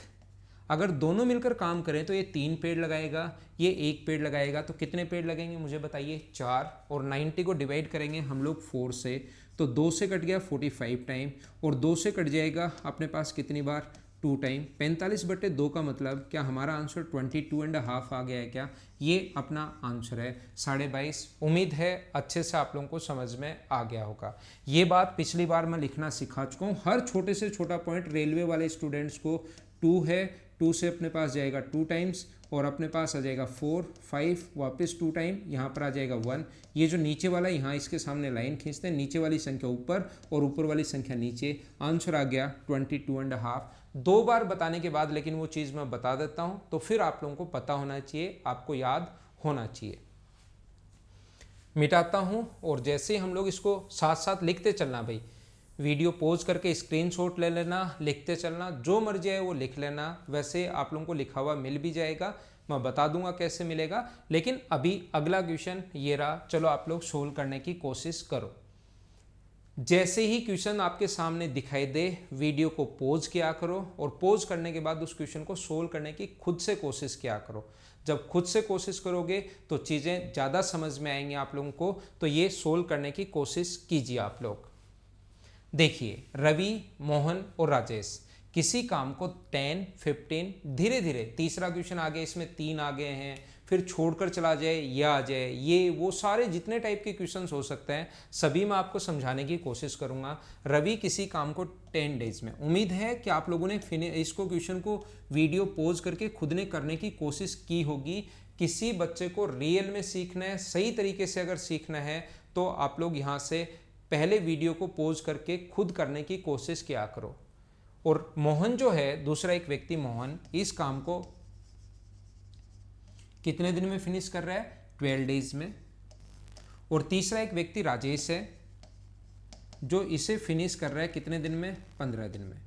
अगर दोनों मिलकर काम करें तो ये 3 पेड़ लगाएगा, ये 1 पेड़ लगाएगा, तो कितने पेड़ लगेंगे मुझे बताइए? 4। और 90 को डिवाइड करेंगे हम लोग 4 से, तो 2 से कट गया 45 टाइम, और 2 से कट जाएगा अपने पास कितनी बार? 2 टाइम। 45/2 का मतलब क्या हमारा आंसर 22.5 आ गया है? क्या ये अपना आंसर है 22.5। उम्मीद है अच्छे से आप लोगों को समझ में आ गया होगा। ये बात पिछली बार मैं लिखना सिखा चुका हूँ। हर छोटे से छोटा पॉइंट रेलवे वाले स्टूडेंट्स को 2 है, 2 से अपने पास जाएगा 2 टाइम्स, और अपने पास आ जाएगा 4, 5, वापस 2 टाइम, यहाँ पर आ जाएगा 1। ये जो नीचे वाला यहाँ इसके सामने लाइन खींचते हैं, नीचे वाली संख्या ऊपर और ऊपर वाली संख्या नीचे। आंसर आ गया 22.5। 2 बार बताने के बाद लेकिन वो चीज़ मैं बता देता हूँ, तो फिर आप लोगों को पता होना चाहिए, आपको याद होना चाहिए। मिटाता हूँ, और जैसे हम लोग इसको साथ साथ लिखते चलना भाई, वीडियो पॉज करके स्क्रीनशॉट ले लेना, लिखते चलना, जो मर्जी है वो लिख लेना। वैसे आप लोगों को लिखा हुआ मिल भी जाएगा, मैं बता दूंगा कैसे मिलेगा। लेकिन अभी अगला क्वेश्चन ये रहा, चलो आप लोग सोल्व करने की कोशिश करो। जैसे ही क्वेश्चन आपके सामने दिखाई दे वीडियो को पॉज किया करो, और पॉज करने के बाद उस क्वेश्चन को सोल्व करने की खुद से कोशिश किया करो। जब खुद से कोशिश करोगे तो चीज़ें ज़्यादा समझ में आएंगी आप लोगों को। तो ये सोल्व करने की कोशिश कीजिए आप लोग। देखिए, रवि, मोहन और राजेश किसी काम को 10, 15, धीरे धीरे, तीसरा क्वेश्चन आ गया, इसमें 3 आ गए हैं, फिर छोड़कर चला जाए या आ जाए, ये वो सारे जितने टाइप के क्वेश्चंस हो सकते हैं सभी मैं आपको समझाने की कोशिश करूंगा। रवि किसी काम को 10 डेज में, उम्मीद है कि आप लोगों ने इसको क्वेश्चन को वीडियो पॉज करके खुद ने करने की कोशिश की होगी। किसी बच्चे को रियल में सीखना है, सही तरीके से अगर सीखना है तो आप लोग यहाँ से पहले वीडियो को पॉज करके खुद करने की कोशिश किया करो। और मोहन जो है, दूसरा एक व्यक्ति मोहन, इस काम को कितने दिन में फिनिश कर रहा है? 12 डेज में। और तीसरा एक व्यक्ति राजेश है जो इसे फिनिश कर रहा है कितने दिन में? 15 दिन में।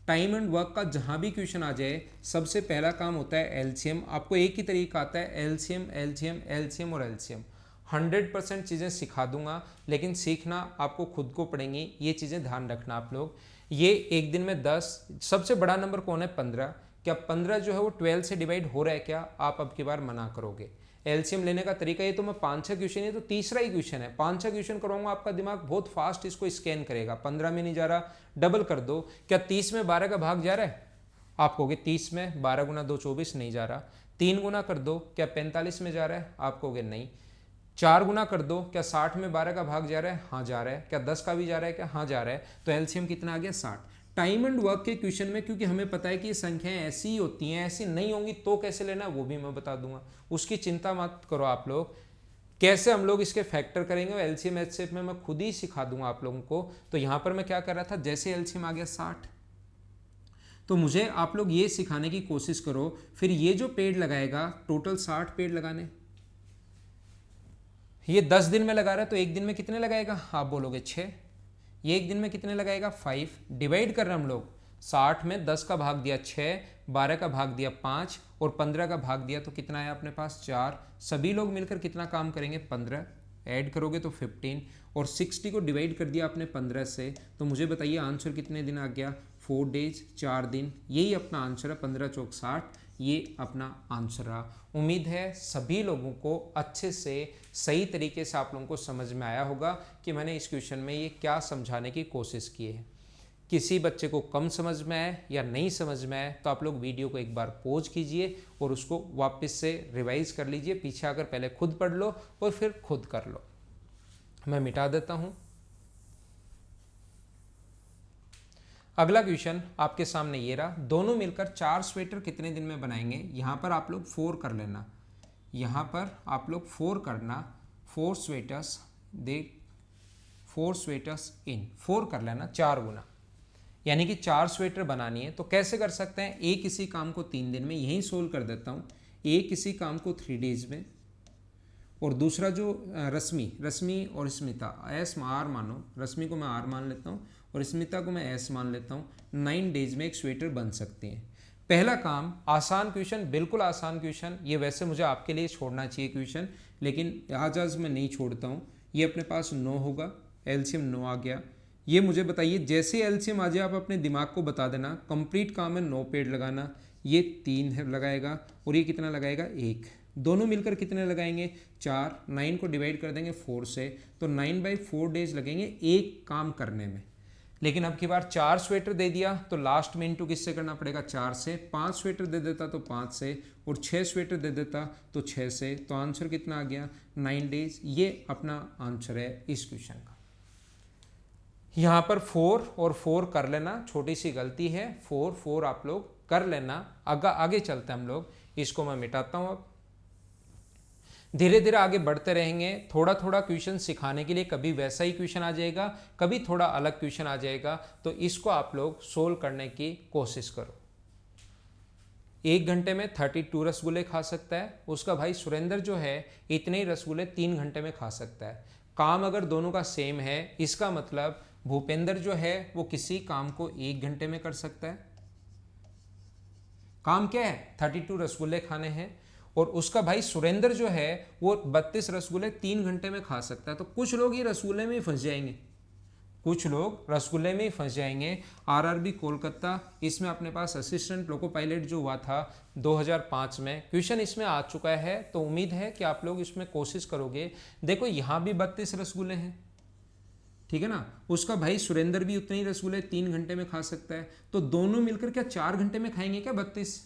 टाइम एंड वर्क का जहां भी क्वेश्चन आ जाए सबसे पहला काम होता है एलसीएम। आपको एक ही तरीका आता है, एलसीएम एलसीएम एलसीएम और एलसीएम। 100% चीज़ें सिखा दूंगा, लेकिन सीखना आपको खुद को पड़ेंगी। ये चीज़ें ध्यान रखना आप लोग। ये एक दिन में 10, सबसे बड़ा नंबर कौन है? 15। क्या 15 जो है वो 12 से डिवाइड हो रहा है? क्या आप अब की बार मना करोगे? एलसीएम लेने का तरीका ये तो मैं 5-6 क्वेश्चन, ये तो तीसरा ही क्वेश्चन है, 5-6 क्वेश्चन कराऊंगा, आपका दिमाग बहुत फास्ट इसको स्कैन करेगा। 15 में नहीं जा रहा, डबल कर दो। क्या 30 में 12 का भाग जा रहा है? आप कहोगे 30 में 12 गुना 2 24 नहीं जा रहा। 3 गुना कर दो, क्या 45 में जा रहा है? आप कहोगे नहीं। 4 गुना कर दो, क्या 60 में 12 का भाग जा रहा है? हाँ जा रहा है। क्या 10 का भी जा रहा है? क्या हाँ जा रहा है। तो एलसीएम कितना आ गया? 60। टाइम एंड वर्क के क्वेश्चन में क्योंकि हमें पता है कि ये संख्याएं ऐसी ही होती हैं, ऐसी नहीं होंगी तो कैसे लेना है वो भी मैं बता दूंगा, उसकी चिंता मत करो आप लोग। कैसे हम लोग इसके फैक्टर करेंगे एलसीएम एचसीएफ में मैं खुद ही सिखा दूंगा आप लोगों को। तो यहां पर मैं क्या कर रहा था, जैसे एलसीएम आ गया 60, तो मुझे आप लोग ये सिखाने की कोशिश करो। फिर ये जो पेड़ लगाएगा, टोटल 60 पेड़ लगाने, ये 10 दिन में लगा रहा है तो एक दिन में कितने लगाएगा? आप बोलोगे 6। ये एक दिन में कितने लगाएगा? 5। डिवाइड कर रहे हैं हम लोग, 60 में 10 का भाग दिया 6, 12 का भाग दिया 5 और 15 का भाग दिया तो कितना आया अपने पास? 4। सभी लोग मिलकर कितना काम करेंगे? 15। ऐड करोगे तो 15 और 60 को डिवाइड कर दिया आपने 15 से, तो मुझे बताइए आंसर कितने दिन आ गया, 4 डेज, 4 दिन। यही अपना आंसर है, 15 चौक 60, ये अपना आंसर रहा। उम्मीद है सभी लोगों को अच्छे से सही तरीके से आप लोगों को समझ में आया होगा कि मैंने इस क्वेश्चन में ये क्या समझाने की कोशिश की है। किसी बच्चे को कम समझ में आए या नहीं समझ में आए तो आप लोग वीडियो को एक बार पॉज कीजिए और उसको वापस से रिवाइज कर लीजिए, पीछे आकर पहले खुद पढ़ लो और फिर खुद कर लो। मैं मिटा देता हूं। अगला क्वेश्चन आपके सामने ये रहा, दोनों मिलकर 4 स्वेटर कितने दिन में बनाएंगे। यहां पर आप लोग 4 कर लेना, यहां पर आप लोग 4 करना, 4 स्वेटर्स दे 4 स्वेटर्स इन 4 कर लेना, 4 गुना, यानी कि 4 स्वेटर बनानी है। तो कैसे कर सकते हैं, एक किसी काम को 3 दिन में, यही सोल्व कर देता हूँ। एक किसी काम को 3 डेज में, और दूसरा जो रश्मि और स्मिता, एस आर मानो, रश्मि को मैं आर मान लेता हूँ और स्मिता को मैं एस मान लेता हूँ, 9 डेज में एक स्वेटर बन सकते हैं। पहला काम आसान क्वेश्चन, बिल्कुल आसान क्वेश्चन, ये वैसे मुझे आपके लिए छोड़ना चाहिए क्वेश्चन, लेकिन आज मैं नहीं छोड़ता हूँ। ये अपने पास 9 होगा, एलसीएम 9 आ गया। ये मुझे बताइए, जैसे एलसीएम आ जाए आप अपने दिमाग को बता देना, कंप्लीट काम है 9 पेड़ लगाना, ये 3 है लगाएगा और ये कितना लगाएगा 1, दोनों मिलकर कितने लगाएंगे 4, 9 को डिवाइड कर देंगे 4 से, तो 9/4 डेज लगेंगे एक काम करने में। लेकिन अब की बार 4 स्वेटर दे दिया तो लास्ट में इंटू किससे करना पड़ेगा, 4 से। 5 स्वेटर दे देता तो 5 से, और 6 स्वेटर दे देता तो 6 से, तो आंसर कितना आ गया 9 डेज। ये अपना आंसर है इस क्वेश्चन का। यहाँ पर 4 और 4 कर लेना, छोटी सी गलती है, 4 आप लोग कर लेना। आगे चलते हैं हम लोग, इसको मैं मिटाता हूँ। अब धीरे धीरे आगे बढ़ते रहेंगे, थोड़ा थोड़ा क्वेश्चन सिखाने के लिए कभी वैसा ही क्वेश्चन आ जाएगा, कभी थोड़ा अलग क्वेश्चन आ जाएगा, तो इसको आप लोग सोल्व करने की कोशिश करो। 1 घंटे में 32 रसगुल्ले खा सकता है, उसका भाई सुरेंद्र जो है इतने ही रसगुल्ले 3 घंटे में खा सकता है। काम अगर दोनों का सेम है, इसका मतलब भूपेंद्र जो है वो किसी काम को 1 घंटे में कर सकता है। काम क्या है, 32 रसगुल्ले खाने हैं, और उसका भाई सुरेंद्र जो है वो 32 रसगुल्ले 3 घंटे में खा सकता है। तो कुछ लोग ये रसगुल्ले में ही फंस जाएंगे, कुछ लोग रसगुल्ले में ही फंस जाएंगे। आरआरबी कोलकाता, इसमें अपने पास असिस्टेंट लोको पायलट जो हुआ था 2005 में, क्वेश्चन इसमें आ चुका है, तो उम्मीद है कि आप लोग इसमें कोशिश करोगे। देखो यहाँ भी 32 रसगुल्ले हैं, ठीक है ना, उसका भाई सुरेंद्र भी उतने ही रसगुल्ले 3 घंटे में खा सकता है, तो दोनों मिलकर क्या 4 घंटे में खाएंगे क्या 32?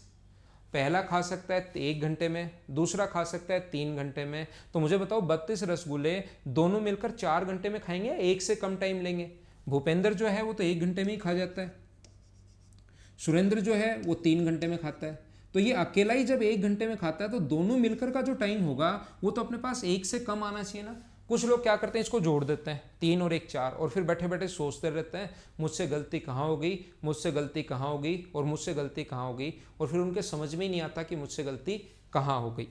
पहला खा सकता है 1 घंटे में, दूसरा खा सकता है 3 घंटे में, तो मुझे बताओ 32 रसगुल्ले दोनों मिलकर 4 घंटे में खाएंगे, एक से कम टाइम लेंगे? भूपेंद्र जो है वो तो 1 घंटे में ही खा जाता है, सुरेंद्र जो है वो 3 घंटे में खाता है, तो ये अकेला ही जब 1 घंटे में खाता है तो दोनों मिलकर का जो टाइम होगा वो तो अपने पास 1 से कम आना चाहिए ना। कुछ लोग क्या करते हैं, इसको जोड़ देते हैं 3 और 1 4, और फिर बैठे बैठे सोचते रहते हैं मुझसे गलती कहाँ हो गई, मुझसे गलती कहाँ हो गई, और मुझसे गलती कहाँ हो गई, और फिर उनके समझ में ही नहीं आता कि मुझसे गलती कहाँ हो गई।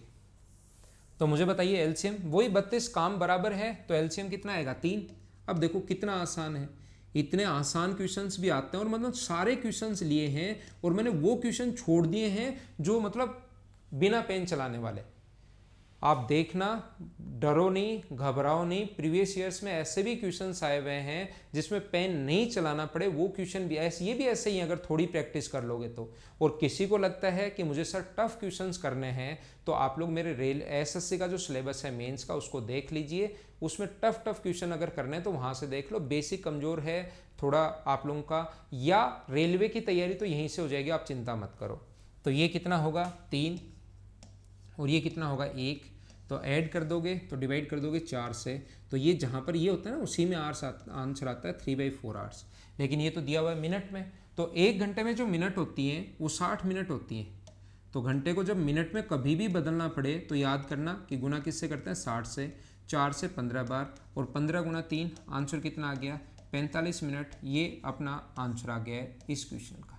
तो मुझे बताइए एलसीएम वही 32, काम बराबर है, तो एलसीएम कितना आएगा 3। अब देखो कितना आसान है, इतने आसान क्वेश्चंस भी आते हैं, और मतलब सारे क्वेश्चंस लिए हैं और मैंने वो क्वेश्चन छोड़ दिए हैं जो मतलब बिना पेन चलाने वाले। आप देखना, डरो नहीं, घबराओ नहीं, प्रीवियस ईयर्स में ऐसे भी क्वेश्चंस आए हुए हैं जिसमें पेन नहीं चलाना पड़े, वो क्वेश्चन भी ऐसे, ये भी ऐसे ही अगर थोड़ी प्रैक्टिस कर लोगे तो। और किसी को लगता है कि मुझे सर टफ क्वेश्चंस करने हैं, तो आप लोग मेरे एसएससी का जो सिलेबस है मेंस का उसको देख लीजिए, उसमें टफ क्वेश्चन अगर करने हैं तो वहाँ से देख लो। बेसिक कमज़ोर है थोड़ा आप लोगों का, या रेलवे की तैयारी तो यहीं से हो जाएगी, आप चिंता मत करो। तो ये कितना होगा 3, और ये कितना होगा 1, तो ऐड कर दोगे तो डिवाइड कर दोगे 4 से, तो ये जहाँ पर ये होता है ना उसी में आंसर आता है 3/4 आवर्स। लेकिन ये तो दिया हुआ है मिनट में, तो 1 घंटे में जो मिनट होती हैं वो 60 मिनट होती हैं, तो घंटे को जब मिनट में कभी भी बदलना पड़े तो याद करना कि गुना किससे करते हैं 60 से, 4 से 15 बार, और 15 गुना 3, आंसर कितना आ गया 45 मिनट। ये अपना आंसर आ गया है इस क्वेश्चन का।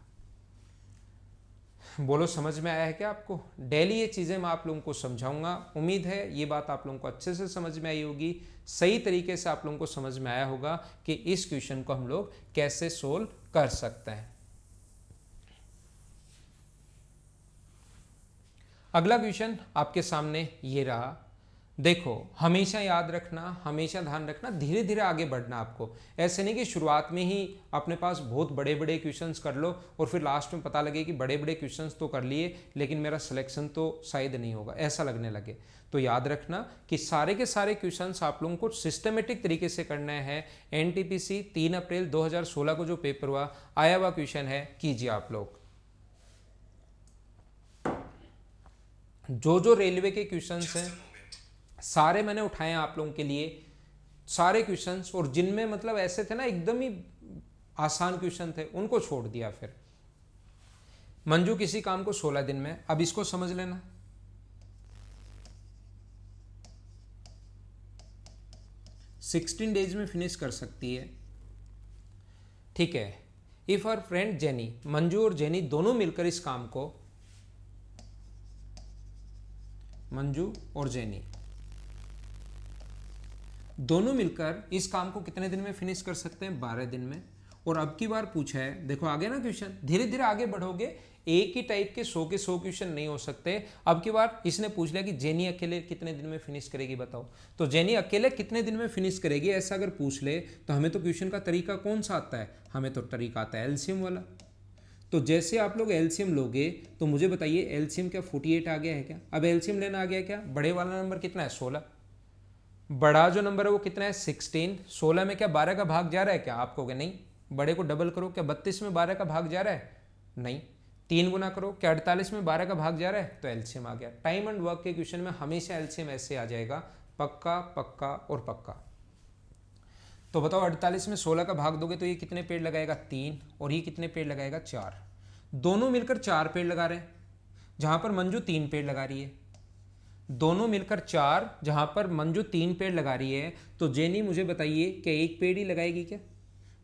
बोलो समझ में आया है क्या आपको? डेली ये चीज़ें मैं आप लोगों को समझाऊंगा, उम्मीद है ये बात आप लोगों को अच्छे से समझ में आई होगी, सही तरीके से आप लोगों को समझ में आया होगा कि इस क्वेश्चन को हम लोग कैसे सोल्व कर सकते हैं। अगला क्वेश्चन आपके सामने ये रहा, देखो, हमेशा याद रखना, हमेशा ध्यान रखना, धीरे धीरे आगे बढ़ना आपको। ऐसे नहीं कि शुरुआत में ही अपने पास बहुत बड़े बड़े क्वेश्चंस कर लो और फिर लास्ट में पता लगे कि बड़े बड़े क्वेश्चंस तो कर लिए लेकिन मेरा सिलेक्शन तो शायद नहीं होगा, ऐसा लगने लगे। तो याद रखना कि सारे के सारे क्वेश्चंस आप लोगों को सिस्टमेटिक तरीके से करना है। एनटीपीसी 3 अप्रैल 2016 को जो पेपर हुआ, आया हुआ क्वेश्चन है, कीजिए आप लोग। जो जो रेलवे के क्वेश्चंस हैं सारे मैंने उठाए हैं आप लोगों के लिए, सारे क्वेश्चंस, और जिनमें मतलब ऐसे थे ना एकदम ही आसान क्वेश्चन थे उनको छोड़ दिया। फिर मंजू किसी काम को 16 दिन में, अब इसको समझ लेना। सिक्सटीन डेज में फिनिश कर सकती है, ठीक है। If her friend jenny, Manju और जेनी दोनों मिलकर इस काम को, मंजू और जेनी दोनों मिलकर इस काम को कितने दिन में फिनिश कर सकते हैं? 12 दिन में। और अब की बार पूछा है, देखो आगे ना क्वेश्चन, धीरे धीरे आगे बढ़ोगे, एक ही टाइप के 100 के 100 क्वेश्चन नहीं हो सकते। अब की बार इसने पूछ लिया कि जेनी अकेले कितने दिन में फिनिश करेगी बताओ, तो जेनी अकेले कितने दिन में फिनिश करेगी ऐसा अगर पूछ ले तो हमें तो क्वेश्चन का तरीका कौन सा आता है? हमें तो तरीका आता है एलसीएम वाला। तो जैसे आप लोग एलसीएम लोगे तो मुझे बताइए एलसीएम क्या 48 आ गया है क्या? अब एलसीएम लेना आ गया क्या? बड़े वाला नंबर कितना है? 16। बड़ा जो नंबर है वो कितना है? 16। 16 में क्या 12 का भाग जा रहा है क्या? आप कहोगे नहीं। बड़े को डबल करो, क्या 32 में 12 का भाग जा रहा है? नहीं। 3 गुना करो, क्या 48 में 12 का भाग जा रहा है? तो एलसीएम आ गया। टाइम एंड वर्क के क्वेश्चन में हमेशा एलसीएम ऐसे आ जाएगा, पक्का पक्का और पक्का। तो बताओ 48 में 16 का भाग दोगे तो ये कितने पेड़ लगाएगा? 3। और ये कितने पेड़ लगाएगा? 4। दोनों मिलकर 4 पेड़ लगा रहे हैं, जहां पर मंजू 3 पेड़ लगा रही है। दोनों मिलकर 4, जहां पर मंजू 3 पेड़ लगा रही है, तो जेनी मुझे बताइए क्या एक पेड़ ही लगाएगी क्या?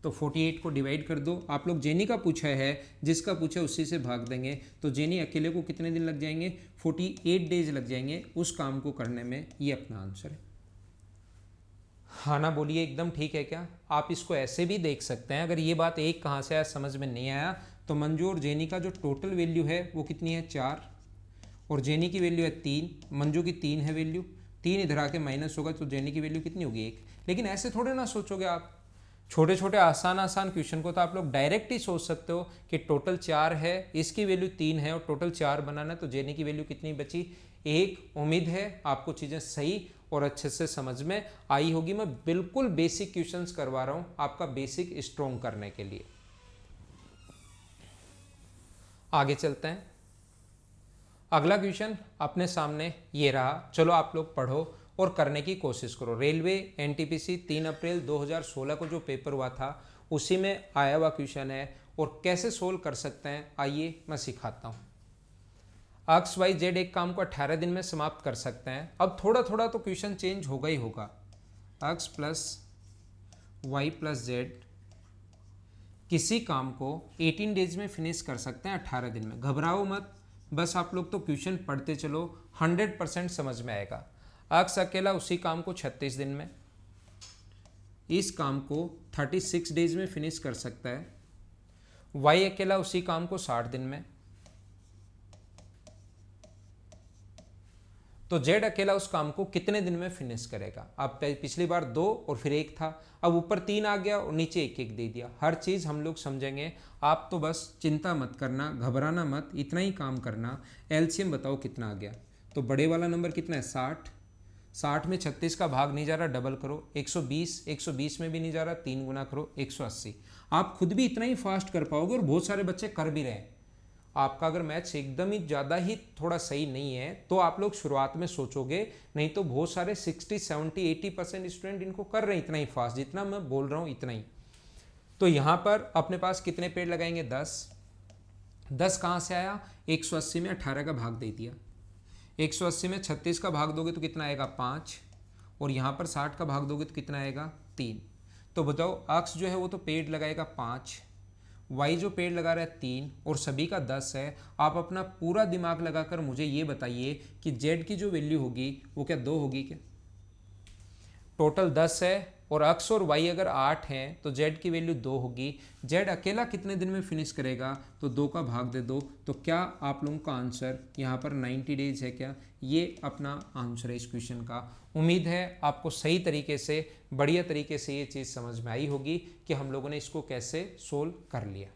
तो 48 को डिवाइड कर दो। आप लोग जेनी का पूछा है, जिसका पूछा है उसी से भाग देंगे। तो जेनी अकेले को कितने दिन लग जाएंगे? 48 डेज लग जाएंगे उस काम को करने में। ये अपना आंसर है। हाँ ना बोलिए, एकदम ठीक है क्या? आप इसको ऐसे भी देख सकते हैं, अगर ये बात एक कहाँ से आया समझ में नहीं आया तो मंजू और जेनी का जो टोटल वैल्यू है वो कितनी है? 4, और जेनी की वैल्यू है 3, मंजू की 3 है वैल्यू। 3 इधर आके माइनस होगा तो जेनी की वैल्यू कितनी होगी? 1। लेकिन ऐसे थोड़े ना सोचोगे आप, छोटे छोटे आसान आसान क्वेश्चन को तो आप लोग डायरेक्ट ही सोच सकते हो कि टोटल 4 है, इसकी वैल्यू 3 है और टोटल 4 बनाना है, तो जेनी की वैल्यू कितनी बची? 1। उम्मीद है आपको चीज़ें सही और अच्छे से समझ में आई होगी। मैं बिल्कुल बेसिक क्वेश्चंस करवा रहा हूँ आपका बेसिक स्ट्रॉन्ग करने के लिए। आगे चलते हैं। अगला क्वेश्चन अपने सामने ये रहा, चलो आप लोग पढ़ो और करने की कोशिश करो। रेलवे एनटीपीसी 3 अप्रैल 2016 को जो पेपर हुआ था उसी में आया हुआ क्वेश्चन है, और कैसे सोल्व कर सकते हैं आइए मैं सिखाता हूँ। एक्स वाई जेड एक काम को 18 दिन में समाप्त कर सकते हैं। अब थोड़ा थोड़ा तो क्वेश्चन चेंज होगा ही होगा। X plus Y plus Z किसी काम को 18 डेज में फिनिश कर सकते हैं 18 दिन में। घबराओ मत, बस आप लोग तो क्वेश्चन पढ़ते चलो, 100% समझ में आएगा। एक्स अकेला उसी काम को 36 दिन में, इस काम को 36 डेज में फिनिश कर सकता है। वाई अकेला उसी काम को 60 दिन में, तो जेड अकेला उस काम को कितने दिन में फिनिश करेगा? अब पिछली बार 2 और फिर 1 था, अब ऊपर 3 आ गया और नीचे 1 दे दिया। हर चीज़ हम लोग समझेंगे, आप तो बस चिंता मत करना, घबराना मत, इतना ही काम करना। एलसीएम बताओ कितना आ गया? तो बड़े वाला नंबर कितना है? 60। 60 में 36 का भाग नहीं जा रहा, डबल करो। 120, 120 में भी नहीं जा रहा, 3 गुना करो, 180। आप खुद भी इतना ही फास्ट कर पाओगे और बहुत सारे बच्चे कर भी रहे हैं। आपका अगर मैथ्स एकदम ही ज़्यादा ही थोड़ा सही नहीं है तो आप लोग शुरुआत में सोचोगे, नहीं तो बहुत सारे 60, 70, 80% स्टूडेंट इनको कर रहे हैं इतना ही फास्ट, जितना मैं बोल रहा हूँ इतना ही। तो यहाँ पर अपने पास कितने पेड़ लगाएंगे? 10। 10 कहाँ से आया? 180 में 18 का भाग दे दिया। 180 में 36 का भाग दोगे तो कितना आएगा? 5। और यहाँ पर 60 का भाग दोगे तो कितना आएगा? 3। तो बताओ एक्स जो है वो तो पेड़ लगाएगा 5, वाई जो पेड़ लगा रहा है 3, और सभी का 10 है। आप अपना पूरा दिमाग लगाकर मुझे ये बताइए कि जेड की जो वैल्यू होगी वो क्या 2 होगी क्या? टोटल 10 है, और x और y अगर 8 हैं तो z की वैल्यू 2 होगी। z अकेला कितने दिन में फिनिश करेगा, तो 2 का भाग दे दो। तो क्या आप लोगों का आंसर यहाँ पर 90 डेज है क्या? ये अपना आंसर है इस क्वेश्चन का। उम्मीद है आपको सही तरीके से, बढ़िया तरीके से ये चीज़ समझ में आई होगी कि हम लोगों ने इसको कैसे सोल्व कर लिया।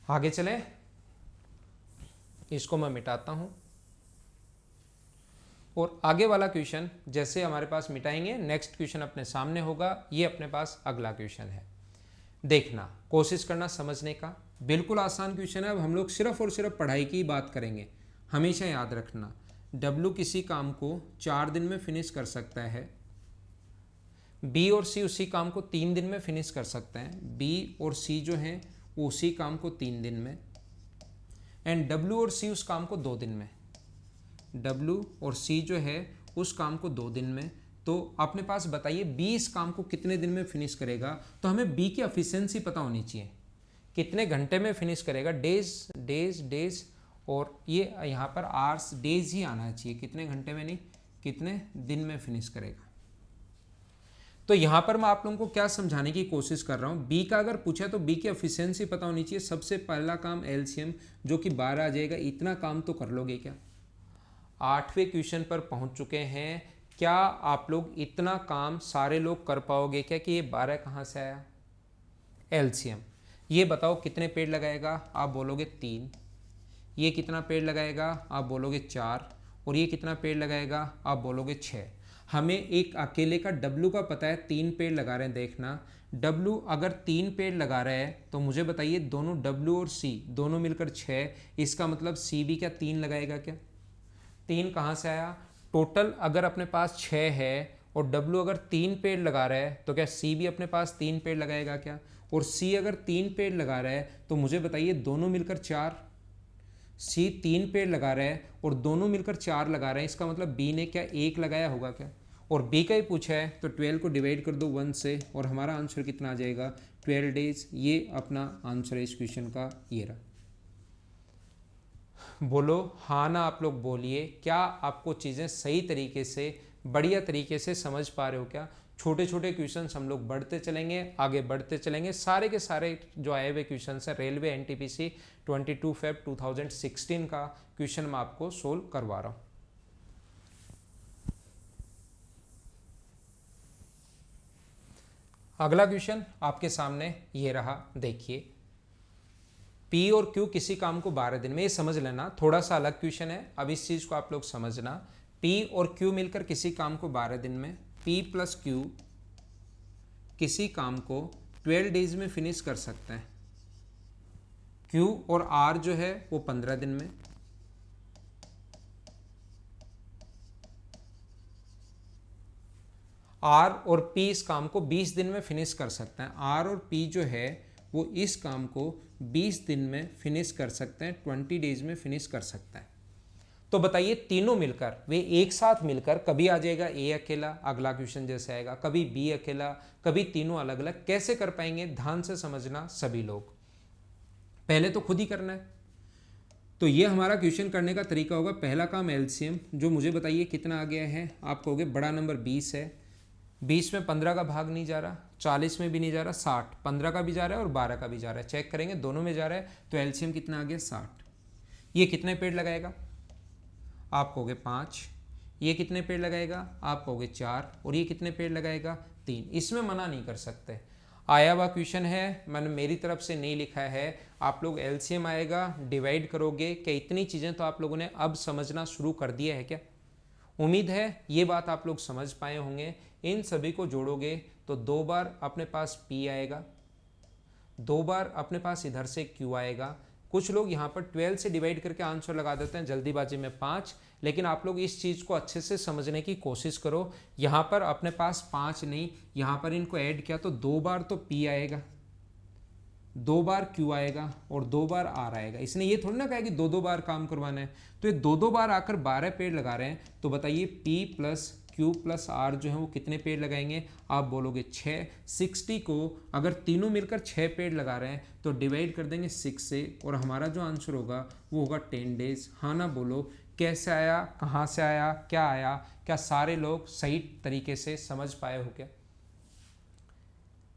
आगे चले, इसको मैं मिटाता हूँ और आगे वाला क्वेश्चन जैसे हमारे पास मिटाएंगे, नेक्स्ट क्वेश्चन अपने सामने होगा। ये अपने पास अगला क्वेश्चन है, देखना, कोशिश करना समझने का। बिल्कुल आसान क्वेश्चन है। अब हम लोग सिर्फ और सिर्फ पढ़ाई की बात करेंगे। हमेशा याद रखना, W किसी काम को 4 दिन में फिनिश कर सकता है, B और C उसी काम को 3 दिन में फिनिश कर सकते हैं। B और C जो हैं उसी काम को 3 दिन में, एंड W और C उस काम को 2 दिन में। W और C जो है उस काम को 2 दिन में। तो अपने पास बताइए B इस काम को कितने दिन में फिनिश करेगा। तो हमें B की एफिशिएंसी पता होनी चाहिए, कितने घंटे में फिनिश करेगा। डेज डेज डेज, और ये यहाँ पर आवर्स, डेज ही आना चाहिए, कितने घंटे में नहीं, कितने दिन में फिनिश करेगा। तो यहाँ पर मैं आप लोगों को क्या समझाने की कोशिश कर रहा हूँ, बी का अगर पूछा तो बी की एफिशिएंसी पता होनी चाहिए। सबसे पहला काम एलसीएम जो कि 12 आ जाएगा। इतना काम तो कर लोगे क्या? 8वें क्वेश्चन पर पहुँच चुके हैं। क्या आप लोग इतना काम सारे लोग कर पाओगे क्या कि ये 12 कहाँ से आया? एलसीएम। ये बताओ कितने पेड़ लगाएगा? आप बोलोगे 3। ये कितना पेड़ लगाएगा? आप बोलोगे 4। और ये कितना पेड़ लगाएगा? आप बोलोगे 6। हमें एक अकेले का W का पता है, 3 पेड़ लगा रहे हैं। देखना, W अगर 3 पेड़ लगा रहा है तो मुझे बताइए दोनों W और C दोनों मिलकर 6, इसका मतलब C भी क्या 3 लगाएगा क्या? 3 कहाँ से आया? टोटल अगर अपने पास 6 है और W अगर 3 पेड़ लगा रहा है तो क्या C भी अपने पास 3 पेड़ लगाएगा क्या? और C अगर 3 पेड़ लगा रहा है तो मुझे बताइए दोनों मिलकर 4। C 3 पेड़ लगा रहा है और दोनों मिलकर 4 लगा रहे हैं, इसका मतलब B ने क्या 1 लगाया होगा क्या? और B का ही पूछा है तो 12 को डिवाइड कर दो 1 से और हमारा आंसर कितना आ जाएगा? 12 डेज। ये अपना आंसर है इस क्वेश्चन का, ये रहा। बोलो हाँ ना, आप लोग बोलिए, क्या आपको चीज़ें सही तरीके से, बढ़िया तरीके से समझ पा रहे हो क्या? छोटे छोटे क्वेश्चंस हम लोग बढ़ते चलेंगे, आगे बढ़ते चलेंगे। सारे के सारे जो आए हुए क्वेश्चंस हैं रेलवे एनटीपीसी 22 Feb 2016 का क्वेश्चन मैं आपको सोल्व करवा रहा हूँ। अगला क्वेश्चन आपके सामने ये रहा, देखिए। P और Q किसी काम को 12 दिन में, ये समझ लेना, थोड़ा सा अलग क्वेश्चन है। अब इस चीज़ को आप लोग समझना। P और Q मिलकर किसी काम को 12 दिन में, P प्लस Q किसी काम को 12 डेज में फिनिश कर सकते हैं। Q और R जो है वो 15 दिन में, R और P इस काम को 20 दिन में फिनिश कर सकते हैं। R और P जो है वो इस काम को 20 दिन में फिनिश कर सकते हैं, 20 डेज में फिनिश कर सकते हैं। तो बताइए तीनों मिलकर, वे एक साथ मिलकर, कभी आ जाएगा A अकेला, अगला क्वेश्चन जैसे आएगा, कभी B अकेला, कभी तीनों अलग अलग, कैसे कर पाएंगे? ध्यान से समझना सभी लोग, पहले तो खुद ही करना है। तो ये हमारा क्वेश्चन करने का तरीका होगा। पहला काम एलसीएम, जो मुझे बताइए कितना आ गया है। आप कहोगे बड़ा नंबर 20 है, 20 में 15 का भाग नहीं जा रहा, 40 में भी नहीं जा रहा, 60, 15 का भी जा रहा है और 12 का भी जा रहा है। चेक करेंगे दोनों में जा रहा है, तो एलसीएम कितना आ गया? 60। ये कितने पेड़ लगाएगा? आप कहोगे 5। ये कितने पेड़ लगाएगा? आप कहोगे 4। और ये कितने पेड़ लगाएगा? 3। इसमें मना नहीं कर सकते। आया हुआ क्वेश्चन है, मैंने मेरी तरफ से नहीं लिखा है। आप लोग एलसीएम आएगा, डिवाइड करोगे। क्या इतनी चीज़ें तो आप लोगों ने अब समझना शुरू कर दिया है क्या? उम्मीद है ये बात आप लोग समझ पाए होंगे। इन सभी को जोड़ोगे तो 2 बार अपने पास P आएगा, 2 बार अपने पास इधर से Q आएगा। कुछ लोग यहाँ पर 12 से डिवाइड करके आंसर लगा देते हैं जल्दीबाजी में 5, लेकिन आप लोग इस चीज़ को अच्छे से समझने की कोशिश करो। यहाँ पर अपने पास 5 नहीं, यहाँ पर इनको ऐड किया तो 2 बार तो P आएगा, 2 बार Q आएगा और 2 बार R आएगा। इसने ये थोड़ी ना कहा कि 2-2 बार काम करवाना है। तो ये 2-2 बार आकर 12 पेड़ लगा रहे हैं। तो बताइए P plus Q plus R जो है वो कितने पेड़ लगाएंगे, आप बोलोगे 6। 60 को अगर तीनों मिलकर 6 पेड़ लगा रहे हैं तो डिवाइड कर देंगे 6 से, और हमारा जो आंसर होगा वो होगा 10 डेज। हाँ ना बोलो, कैसे आया, कहाँ से आया, क्या आया, क्या सारे लोग सही तरीके से समझ पाए हो क्या?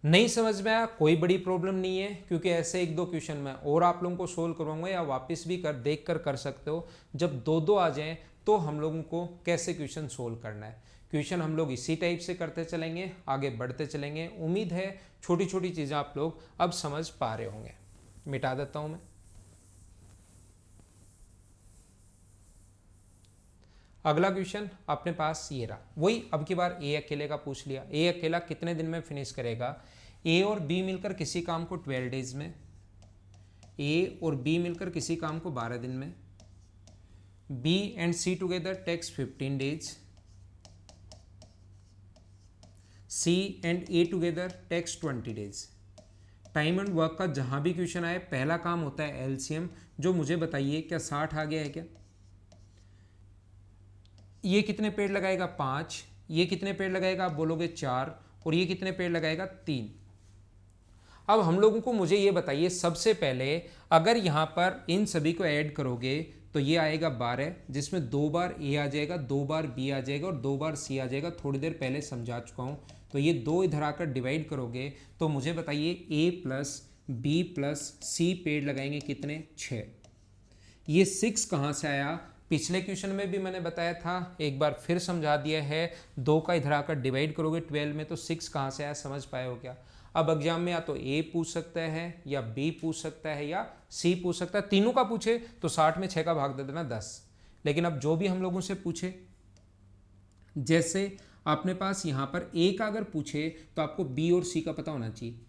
नहीं समझ में आया कोई बड़ी प्रॉब्लम नहीं है, क्योंकि ऐसे एक दो क्वेश्चन मैं और आप लोगों को सोल्व करवाऊंगा, या वापस भी देख कर सकते हो। जब दो दो आ जाएं तो हम लोगों को कैसे क्वेश्चन सोल्व करना है। क्वेश्चन हम लोग इसी टाइप से करते चलेंगे, आगे बढ़ते चलेंगे। उम्मीद है छोटी छोटी चीज़ें आप लोग अब समझ पा रहे होंगे। मिटा देता हूं मैं। अगला क्वेश्चन अपने पास ये रहा, वही अब की बार ए अकेले का पूछ लिया। ए अकेला कितने दिन में फिनिश करेगा? ए और बी मिलकर किसी काम को 12 डेज में, ए और बी मिलकर किसी काम को 12 दिन में, B and C together takes 15 days, C and A together takes 20 days. Time and work का जहां भी क्वेश्चन आए पहला काम होता है एलसीएम। जो मुझे बताइए, क्या 60 आ गया है क्या? ये कितने पेड़ लगाएगा? 5। ये कितने पेड़ लगाएगा? आप बोलोगे 4। और ये कितने पेड़ लगाएगा? 3। अब हम लोगों को मुझे ये बताइए, सबसे पहले अगर यहाँ पर इन सभी को ऐड करोगे तो ये आएगा 12, जिसमें 2 बार ए आ जाएगा, 2 बार बी आ जाएगा और 2 बार सी आ जाएगा। थोड़ी देर पहले समझा चुका हूँ। तो ये 2 इधर आकर डिवाइड करोगे तो मुझे बताइए ए प्लस बी प्लस सी पेड़ लगाएंगे कितने? 6। ये 6 कहाँ से आया? पिछले क्वेश्चन में भी मैंने बताया था, एक बार फिर समझा दिया है। 2 का इधर आकर डिवाइड करोगे 12 में तो 6 कहाँ से आया, समझ पाए हो क्या? अब एग्जाम में या तो ए पूछ सकता है, या बी पूछ सकता है, या सी पूछ सकता है। तीनों का पूछे तो 60 में 6 का भाग दे देना 10। लेकिन अब जो भी हम लोगों से पूछे, जैसे अपने पास यहाँ पर ए का अगर पूछे तो आपको बी और सी का पता होना चाहिए।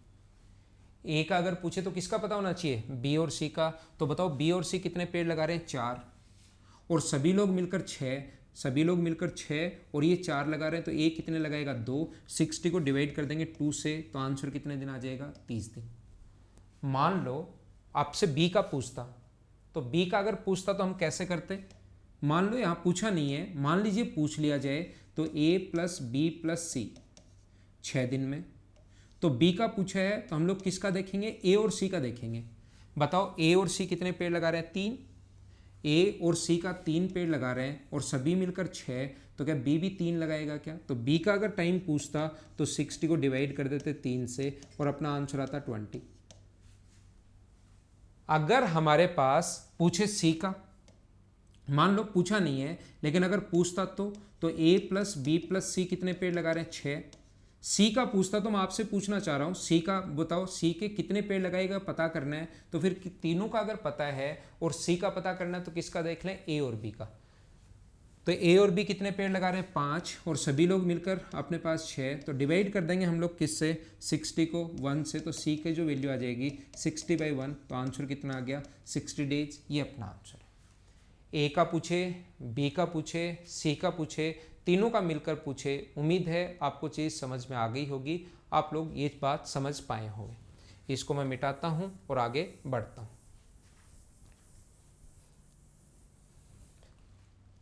ए का अगर पूछे तो किसका पता होना चाहिए? बी और सी का। तो बताओ बी और सी कितने पेड़ लगा रहे हैं? 4। और सभी लोग मिलकर 6, सभी लोग मिलकर 6 और ये 4 लगा रहे हैं तो ए कितने लगाएगा? 2। 60 को डिवाइड कर देंगे 2 से तो आंसर कितने दिन आ जाएगा? 30 दिन। मान लो आपसे बी का पूछता, तो बी का अगर पूछता तो हम कैसे करते? मान लो यहाँ पूछा नहीं है, मान लीजिए पूछ लिया जाए तो ए प्लस बी प्लस सी 6 दिन में। तो बी का पूछा है तो हम लोग किसका देखेंगे? ए और सी का देखेंगे। बताओ ए और सी कितने पेड़ लगा रहे हैं? 3। ए और सी का 3 पेड़ लगा रहे हैं और सभी मिलकर 6, तो क्या बी भी 3 लगाएगा क्या? तो बी का अगर टाइम पूछता तो 60 को डिवाइड कर देते 3 से और अपना आंसर आता 20। अगर हमारे पास पूछे सी का, मान लो पूछा नहीं है लेकिन अगर पूछता तो ए प्लस बी प्लस सी कितने पेड़ लगा रहे हैं? 6। सी का पूछता तो मैं आपसे पूछना चाह रहा हूँ, सी का बताओ, सी के कितने पेड़ लगाएगा पता करना है। तो फिर तीनों का अगर पता है और सी का पता करना है तो किसका देख लें? ए और बी का। तो ए और बी कितने पेड़ लगा रहे हैं? 5। और सभी लोग मिलकर अपने पास 6, तो डिवाइड कर देंगे हम लोग किससे? 60 को 1 से। तो सी की जो वैल्यू आ जाएगी 60/1, तो आंसर कितना आ गया? 60 डेज। ये अपना आंसर है। ए का पूछे, बी का पूछे, सी का पूछे, तीनों का मिलकर पूछे। उम्मीद है आपको चीज़ समझ में आ गई होगी, आप लोग ये बात समझ पाए होंगे। इसको मैं मिटाता हूं और आगे बढ़ता हूं।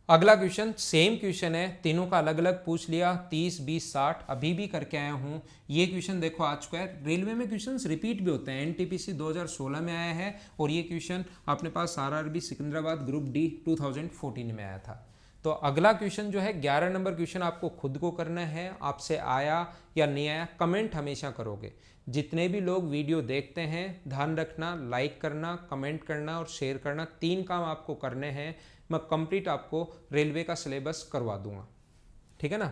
अगला क्वेश्चन सेम क्वेश्चन है, तीनों का अलग अलग पूछ लिया। 30, 20, 60 अभी भी करके आया हूं। ये क्वेश्चन देखो आ चुका है। रेलवे में क्वेश्चंस रिपीट भी होते हैं। एनटीपीसी 2016 में आया है और ये क्वेश्चन अपने पास आरआरबी सिकंदराबाद ग्रुप डी 2014 में आया था। तो अगला क्वेश्चन जो है 11 नंबर क्वेश्चन आपको खुद को करना है। आपसे आया या नहीं आया कमेंट हमेशा करोगे। जितने भी लोग वीडियो देखते हैं ध्यान रखना, लाइक करना, कमेंट करना और शेयर करना, 3 काम आपको करने हैं। मैं कंप्लीट आपको रेलवे का सिलेबस करवा दूंगा, ठीक है ना।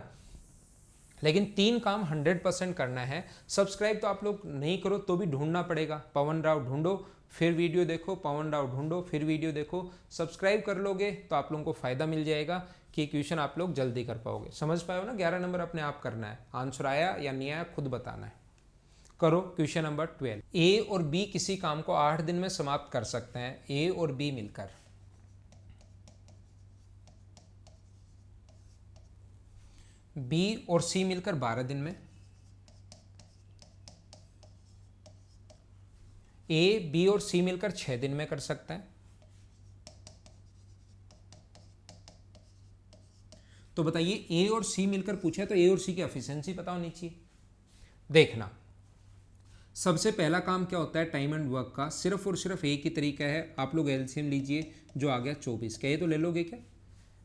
लेकिन 3 काम 100% करना है। सब्सक्राइब तो आप लोग नहीं करो तो भी ढूंढना पड़ेगा। पवन राव ढूंढो फिर वीडियो देखो, पवन राव ढूंढो फिर वीडियो देखो। सब्सक्राइब कर लोगे तो आप लोगों को फायदा मिल जाएगा कि क्वेश्चन आप लोग जल्दी कर पाओगे। समझ पाए हो ना। 11 नंबर अपने आप करना है। आंसर आया या नहीं आया खुद बताना है। करो क्वेश्चन नंबर 12। ए और बी किसी काम को 8 दिन में समाप्त कर सकते हैं। ए और बी मिलकर। बी और सी मिलकर 12 दिन में। ए, बी और सी मिलकर 6 दिन में कर सकते हैं। तो बताइए ए और सी मिलकर पूछा है तो ए और सी की एफिशिएंसी पता होनी चाहिए। देखना, सबसे पहला काम क्या होता है टाइम एंड वर्क का, सिर्फ और सिर्फ एक ही तरीका है, आप लोग एलसीएम लीजिए, जो आ गया 24, क्या ये तो ले लोगे क्या,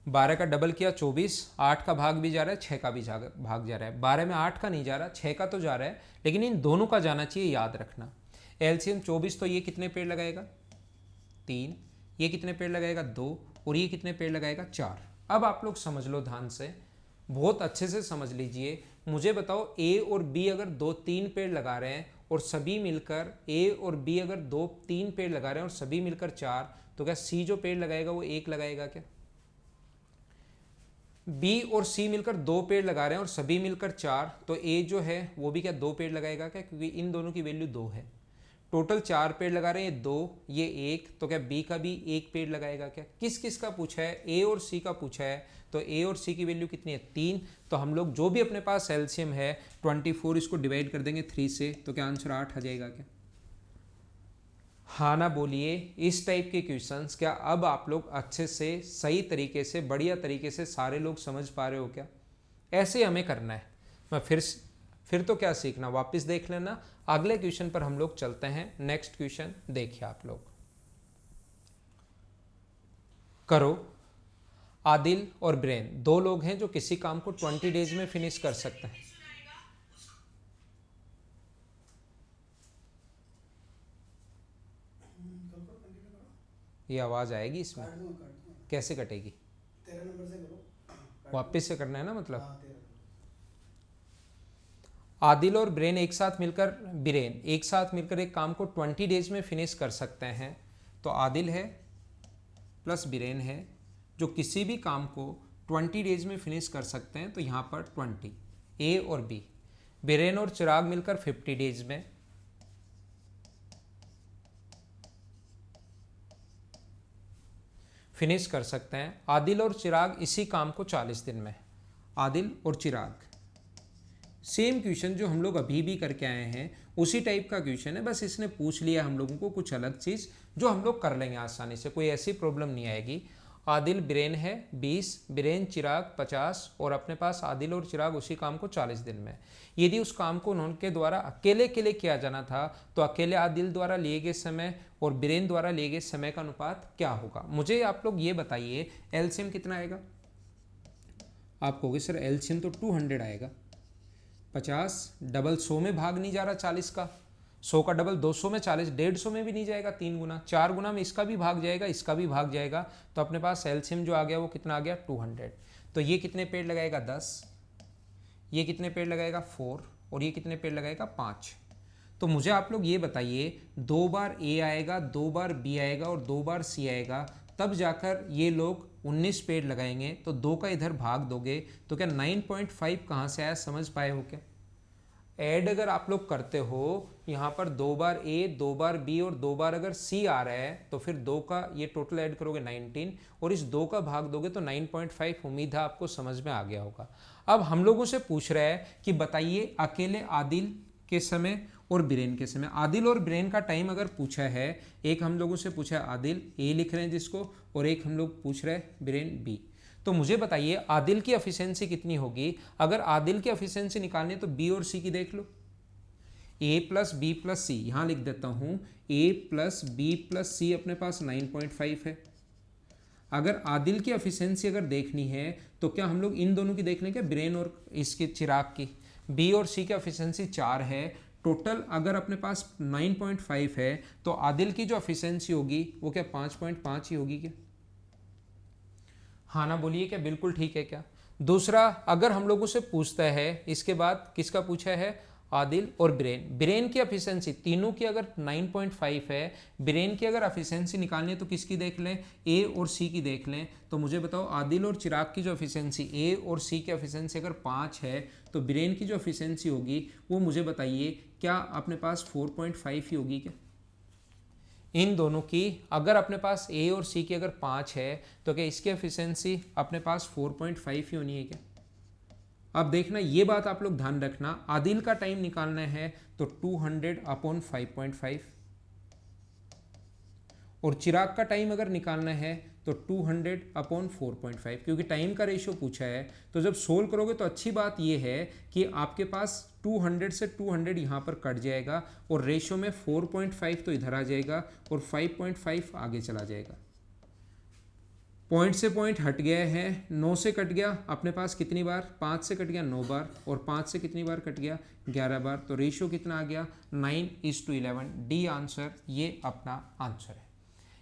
12 का डबल किया 24, 8 का भाग भी जा रहा है, 6 का भी भाग जा रहा है, 12 में 8 का नहीं जा रहा, 6 का तो जा रहा है, लेकिन इन दोनों का जाना चाहिए, याद रखना। एलसीएम 24, तो ये कितने पेड़ लगाएगा 3, ये कितने पेड़ लगाएगा 2, और ये कितने पेड़ लगाएगा 4। अब आप लोग समझ लो ध्यान से, बहुत अच्छे से समझ लीजिए, मुझे बताओ ए और बी अगर 2-3 पेड़ लगा रहे हैं और सभी मिलकर, ए और बी अगर 2-3 पेड़ लगा रहे हैं और सभी मिलकर 4, तो क्या सी जो पेड़ लगाएगा वो 1 लगाएगा क्या? बी और सी मिलकर 2 पेड़ लगा रहे हैं और सभी मिलकर 4, तो ए जो है वो भी क्या 2 पेड़ लगाएगा क्या, क्योंकि इन दोनों की वैल्यू 2 है। टोटल 4 पेड़ लगा रहे हैं, 2 ये 1, तो क्या बी का भी 1 पेड़ लगाएगा क्या? किस किस का पूछा है, ए और सी का पूछा है, तो ए और सी की वैल्यू कितनी है 3, तो हम लोग जो भी अपने पास एलसीएम है 24, इसको डिवाइड कर देंगे 3 से, तो क्या आंसर 8 आ जाएगा क्या? हाँ ना बोलिए। इस टाइप के क्वेश्चंस क्या अब आप लोग अच्छे से, सही तरीके से, बढ़िया तरीके से सारे लोग समझ पा रहे हो क्या? ऐसे हमें करना है। मैं फिर तो क्या सीखना, वापस देख लेना। अगले क्वेश्चन पर हम लोग चलते हैं। नेक्स्ट क्वेश्चन देखिए आप लोग, करो। आदिल और ब्रेन 2 लोग हैं जो किसी काम को 20 डेज में फिनिश कर सकते हैं। ये आवाज आएगी इसमें? कैसे कटेगी? 13 नंबर से करो। वापस से करना है ना, मतलब? हाँ, 13। आदिल और ब्रेन एक साथ मिलकर एक काम को 20 डेज में फिनिश कर सकते हैं। तो आदिल है प्लस बिरेन है जो किसी भी काम को 20 डेज में फिनिश कर सकते हैं, तो यहाँ पर 20, ए और बी। बिरेन और चिराग मिलकर 50 डेज में, फिनिश कर सकते हैं। आदिल और चिराग इसी काम को 40 दिन में। आदिल और चिराग, सेम क्वेश्चन जो हम लोग अभी भी करके आए हैं, उसी टाइप का क्वेश्चन है, बस इसने पूछ लिया हम लोगों को कुछ अलग चीज़, जो हम लोग कर लेंगे आसानी से, कोई ऐसी प्रॉब्लम नहीं आएगी। आदिल बिरेन है 20, बिरेन चिराग 50, और अपने पास आदिल और चिराग उसी काम को 40 दिन में। यदि उस काम को उनके द्वारा अकेले किया जाना था, तो अकेले आदिल द्वारा लिए गए समय और बिरेन द्वारा लिए गए समय का अनुपात क्या होगा? मुझे आप लोग ये बताइए, एलसीएम कितना आएगा? आप कहोगे सर एलसीएम तो 200 आएगा। 50 डबल 100 में भाग नहीं जा रहा 40 का, 100 का डबल 200 में, 40 150 में भी नहीं जाएगा, 3 गुना, 4 गुना में इसका भी भाग जाएगा, इसका भी भाग जाएगा, तो अपने पास एलसीएम जो आ गया वो कितना आ गया 200। तो ये कितने पेड़ लगाएगा 10, ये कितने पेड़ लगाएगा 4, और ये कितने पेड़ लगाएगा 5। तो मुझे आप लोग ये बताइए, 2 बार ए आएगा, 2 बार बी आएगा और 2 बार सी आएगा, तब जाकर ये लोग 19 पेड़ लगाएंगे। तो 2 का इधर भाग दोगे तो क्या 9.5 कहाँ से आया, समझ पाए हो क्या? ऐड अगर आप लोग करते हो यहाँ पर 2 बार ए, 2 बार बी और 2 बार अगर सी आ रहा है, तो फिर 2 का ये टोटल ऐड करोगे 19, और इस 2 का भाग दोगे तो 9.5। उम्मीद है आपको समझ में आ गया होगा। अब हम लोगों से पूछ रहा है कि बताइए अकेले आदिल के समय और बिरेन के समय। आदिल और बिरेन का टाइम अगर पूछा है, एक हम लोगों से पूछा है आदिल, ए लिख रहे हैं जिसको, और एक हम लोग पूछ रहे हैं बिरेन, बी। तो मुझे बताइए आदिल की एफिशिएंसी कितनी होगी? अगर आदिल की एफिशिएंसी निकालनी है तो बी और सी की देख लो, ए प्लस बी प्लस सी, यहाँ लिख देता हूँ, ए प्लस बी प्लस सी अपने पास 9.5 है। अगर आदिल की एफिशिएंसी अगर देखनी है तो क्या हम लोग इन दोनों की देख लें क्या, बिरेन और इसके चिराग की? बी और सी की एफिशिएंसी 4 है, टोटल अगर अपने पास 9.5 है, तो आदिल की जो एफिशिएंसी होगी वो क्या 5.5 ही होगी क्या? हाँ ना बोलिए, क्या बिल्कुल ठीक है क्या? दूसरा, अगर हम लोगों से पूछता है, इसके बाद किसका पूछा है, आदिल और बिरेन की एफिशिएंसी तीनों की अगर 9.5 है, बिरेन की अगर एफिशिएंसी निकालनी है तो किसकी देख लें, ए और सी की देख लें। तो मुझे बताओ आदिल और चिराग की जो एफिशिएंसी, ए और सी की एफिशिएंसी अगर 5 है, तो बिरेन की जो एफिशिएंसी होगी वो मुझे बताइए क्या अपने पास 4.5 ही होगी क्या? इन दोनों की अगर अपने पास ए और सी की अगर 5 है, तो क्या इसकी एफिशिएंसी अपने पास 4.5 ही होनी है क्या? अब देखना, ये बात आप लोग ध्यान रखना, आदिल का टाइम निकालना है तो 200 अपॉन 5.5, और चिराग का टाइम अगर निकालना है तो 200 अपॉन 4.5, क्योंकि टाइम का रेशियो पूछा है। तो जब सोल्व करोगे तो अच्छी बात यह है कि आपके पास 200 से 200 यहाँ पर कट जाएगा और रेशियो में 4.5 तो इधर आ जाएगा और 5.5 आगे चला जाएगा। पॉइंट से पॉइंट हट गया है, 9 से कट गया अपने पास कितनी बार, 5 से कट गया 9 बार, और 5 से कितनी बार कट गया 11 बार। तो रेशियो कितना आ गया 9:11। डी आंसर, ये अपना आंसर है।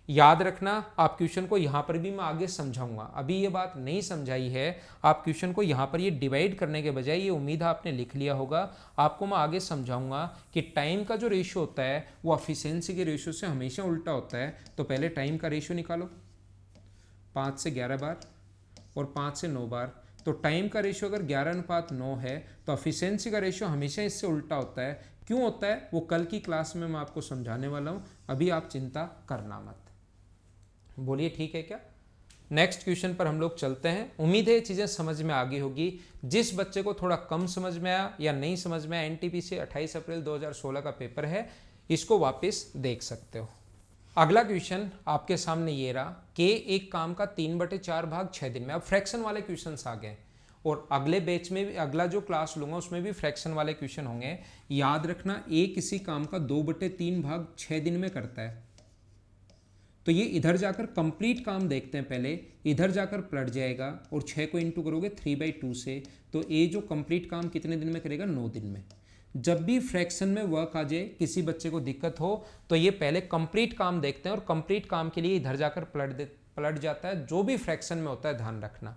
याद रखना, आप क्वेश्चन को यहाँ पर भी मैं आगे समझाऊंगा, अभी ये बात नहीं समझाई है। आप क्वेश्चन को यहाँ पर ये डिवाइड करने के बजाय, ये उम्मीद है आपने लिख लिया होगा, आपको मैं आगे समझाऊंगा कि टाइम का जो रेशियो होता है वो एफिशिएंसी के रेशियो से हमेशा उल्टा होता है। तो पहले टाइम का रेशियो निकालो, 5 से 11 बार और 5 से 9 बार। तो टाइम का रेशियो अगर 11:9 है तो एफिशिएंसी का रेशियो हमेशा इससे उल्टा होता है। क्यों होता है वो कल की क्लास में मैं आपको समझाने वाला हूँ, अभी आप चिंता करना मत। बोलिए ठीक है क्या? नेक्स्ट क्वेश्चन पर हम लोग चलते हैं। उम्मीद है ये चीज़ें समझ में आ गई होगी। जिस बच्चे को थोड़ा कम समझ में आया या नहीं समझ में आया, एनटीपीसी 28 अप्रैल 2016 का पेपर है, इसको वापस देख सकते हो। अगला क्वेश्चन आपके सामने ये रहा कि एक काम का 3/4 भाग 6 दिन में। अब फ्रैक्शन वाले क्वेश्चंस आ गए और अगले बैच में भी, अगला जो क्लास लूंगा उसमें भी फ्रैक्शन वाले क्वेश्चन होंगे। याद रखना, ए किसी काम का 2/3 भाग 6 दिन में करता है। तो ये इधर जाकर कंप्लीट काम देखते हैं पहले, इधर जाकर पलट जाएगा और 6 को इंटू करोगे 3/2 से, तो ए जो कंप्लीट काम कितने दिन में करेगा, 9 दिन में। जब भी फ्रैक्शन में वर्क आ जाए, किसी बच्चे को दिक्कत हो, तो ये पहले कंप्लीट काम देखते हैं और कंप्लीट काम के लिए इधर जाकर पलट जाता है। जो भी फ्रैक्शन में होता है ध्यान रखना।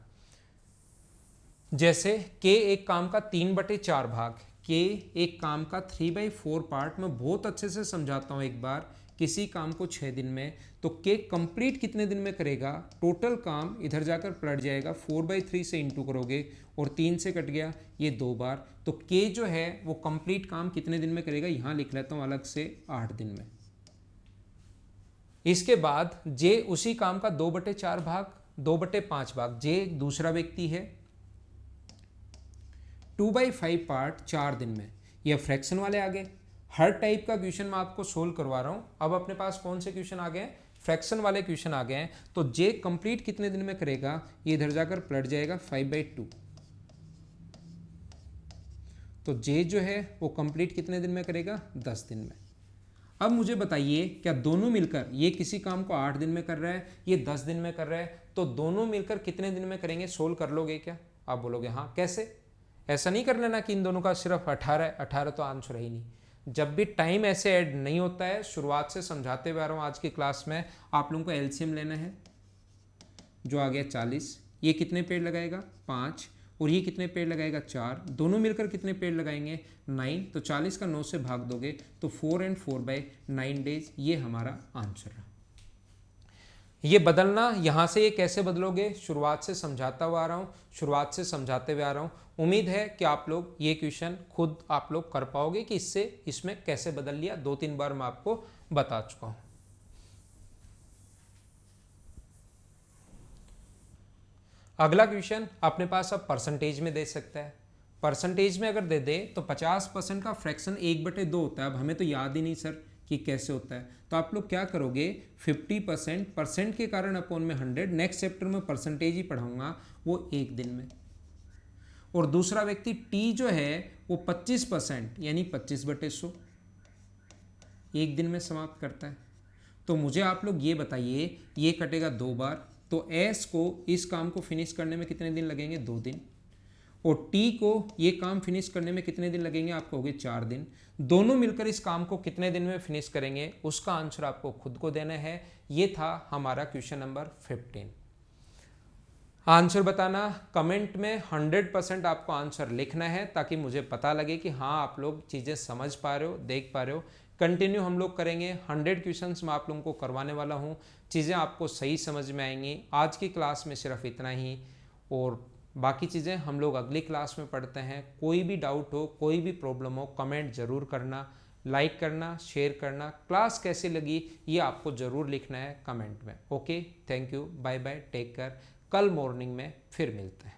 जैसे के एक काम का 3/4 भाग, के एक काम का 3/4 पार्ट, मैं बहुत अच्छे से समझाता हूँ एक बार। किसी काम को 6 दिन में, तो के कंप्लीट कितने दिन में करेगा, टोटल काम इधर जाकर पलट जाएगा, 4/3 से इंटू करोगे और 3 से कट गया ये 2 बार। तो के जो है वो कंप्लीट काम कितने दिन में करेगा, यहां लिख लेता हूं अलग से, 8 दिन में। इसके बाद जे उसी काम का 2/4 भाग, 2/5 भाग, जे दूसरा व्यक्ति है, 2/5 पार्ट 4 दिन में। ये फ्रैक्शन वाले आ गए। हर टाइप का क्वेश्चन मैं आपको सोल्व करवा रहा हूं। अब अपने पास कौन से क्वेश्चन आ गए हैं, फ्रैक्शन वाले क्वेश्चन आ गए हैं। तो जे कंप्लीट कितने दिन में करेगा, ये इधर जाकर पलट जाएगा 5/2। तो जे जो है वो कंप्लीट कितने दिन में करेगा, 10 दिन में। अब मुझे बताइए, क्या दोनों मिलकर, ये किसी काम को 8 दिन में कर रहा है, ये 10 दिन में कर रहा है, तो दोनों मिलकर कितने दिन में करेंगे, सोल्व कर लोगे क्या? आप बोलोगे हाँ। कैसे? ऐसा नहीं कर लेना कि इन दोनों का सिर्फ 18 तो आंसर है ही नहीं। जब भी टाइम ऐसे ऐड नहीं होता है, शुरुआत से समझाते हुए आ रहा हूँ आज की क्लास में, आप लोगों को एलसीएम लेना है, जो आ गया 40। ये कितने पेड़ लगाएगा, 5, और ये कितने पेड़ लगाएगा, 4। दोनों मिलकर कितने पेड़ लगाएंगे, 9। तो 40 का 9 से भाग दोगे तो 4 and 4/9 डेज, ये हमारा आंसर है। ये बदलना, यहाँ से ये कैसे बदलोगे, शुरुआत से समझाता हुआ आ रहा हूँ, शुरुआत से समझाते हुए आ रहा हूँ। उम्मीद है कि आप लोग ये क्वेश्चन खुद आप लोग कर पाओगे कि इससे इसमें कैसे बदल लिया। 2-3 बार मैं आपको बता चुका हूँ। अगला क्वेश्चन अपने पास अब परसेंटेज में दे सकता है। परसेंटेज में अगर दे दे तो 50% का फ्रैक्शन 1/2 होता है। अब हमें तो याद ही नहीं सर कि कैसे होता है, तो आप लोग क्या करोगे, 50% परसेंट के कारण अपॉन में 100। नेक्स्ट चैप्टर में परसेंटेज ही पढ़ाऊंगा, वो 1 दिन में। और दूसरा व्यक्ति टी जो है वो 25% यानी 25/100 1 दिन में समाप्त करता है। तो मुझे आप लोग ये बताइए, ये कटेगा 2 बार, तो एस को इस काम को फिनिश करने में कितने दिन लगेंगे, 2 दिन। और टी को ये काम फिनिश करने में कितने दिन लगेंगे, आपको हो गए 4 दिन। दोनों मिलकर इस काम को कितने दिन में फिनिश करेंगे, उसका आंसर आपको खुद को देना है। ये था हमारा क्वेश्चन नंबर 15। आंसर बताना कमेंट में, 100% आपको आंसर लिखना है ताकि मुझे पता लगे कि हाँ आप लोग चीज़ें समझ पा रहे हो, देख पा रहे हो। कंटिन्यू हम लोग करेंगे, 100 क्वेश्चंस मैं आप लोगों को करवाने वाला हूँ। चीज़ें आपको सही समझ में आएंगी। आज की क्लास में सिर्फ इतना ही, और बाकी चीज़ें हम लोग अगली क्लास में पढ़ते हैं। कोई भी डाउट हो, कोई भी प्रॉब्लम हो, कमेंट ज़रूर करना, लाइक करना, शेयर करना। क्लास कैसी लगी ये आपको ज़रूर लिखना है कमेंट में। Okay, thank you, bye bye, take care. कल मॉर्निंग में फिर मिलते हैं।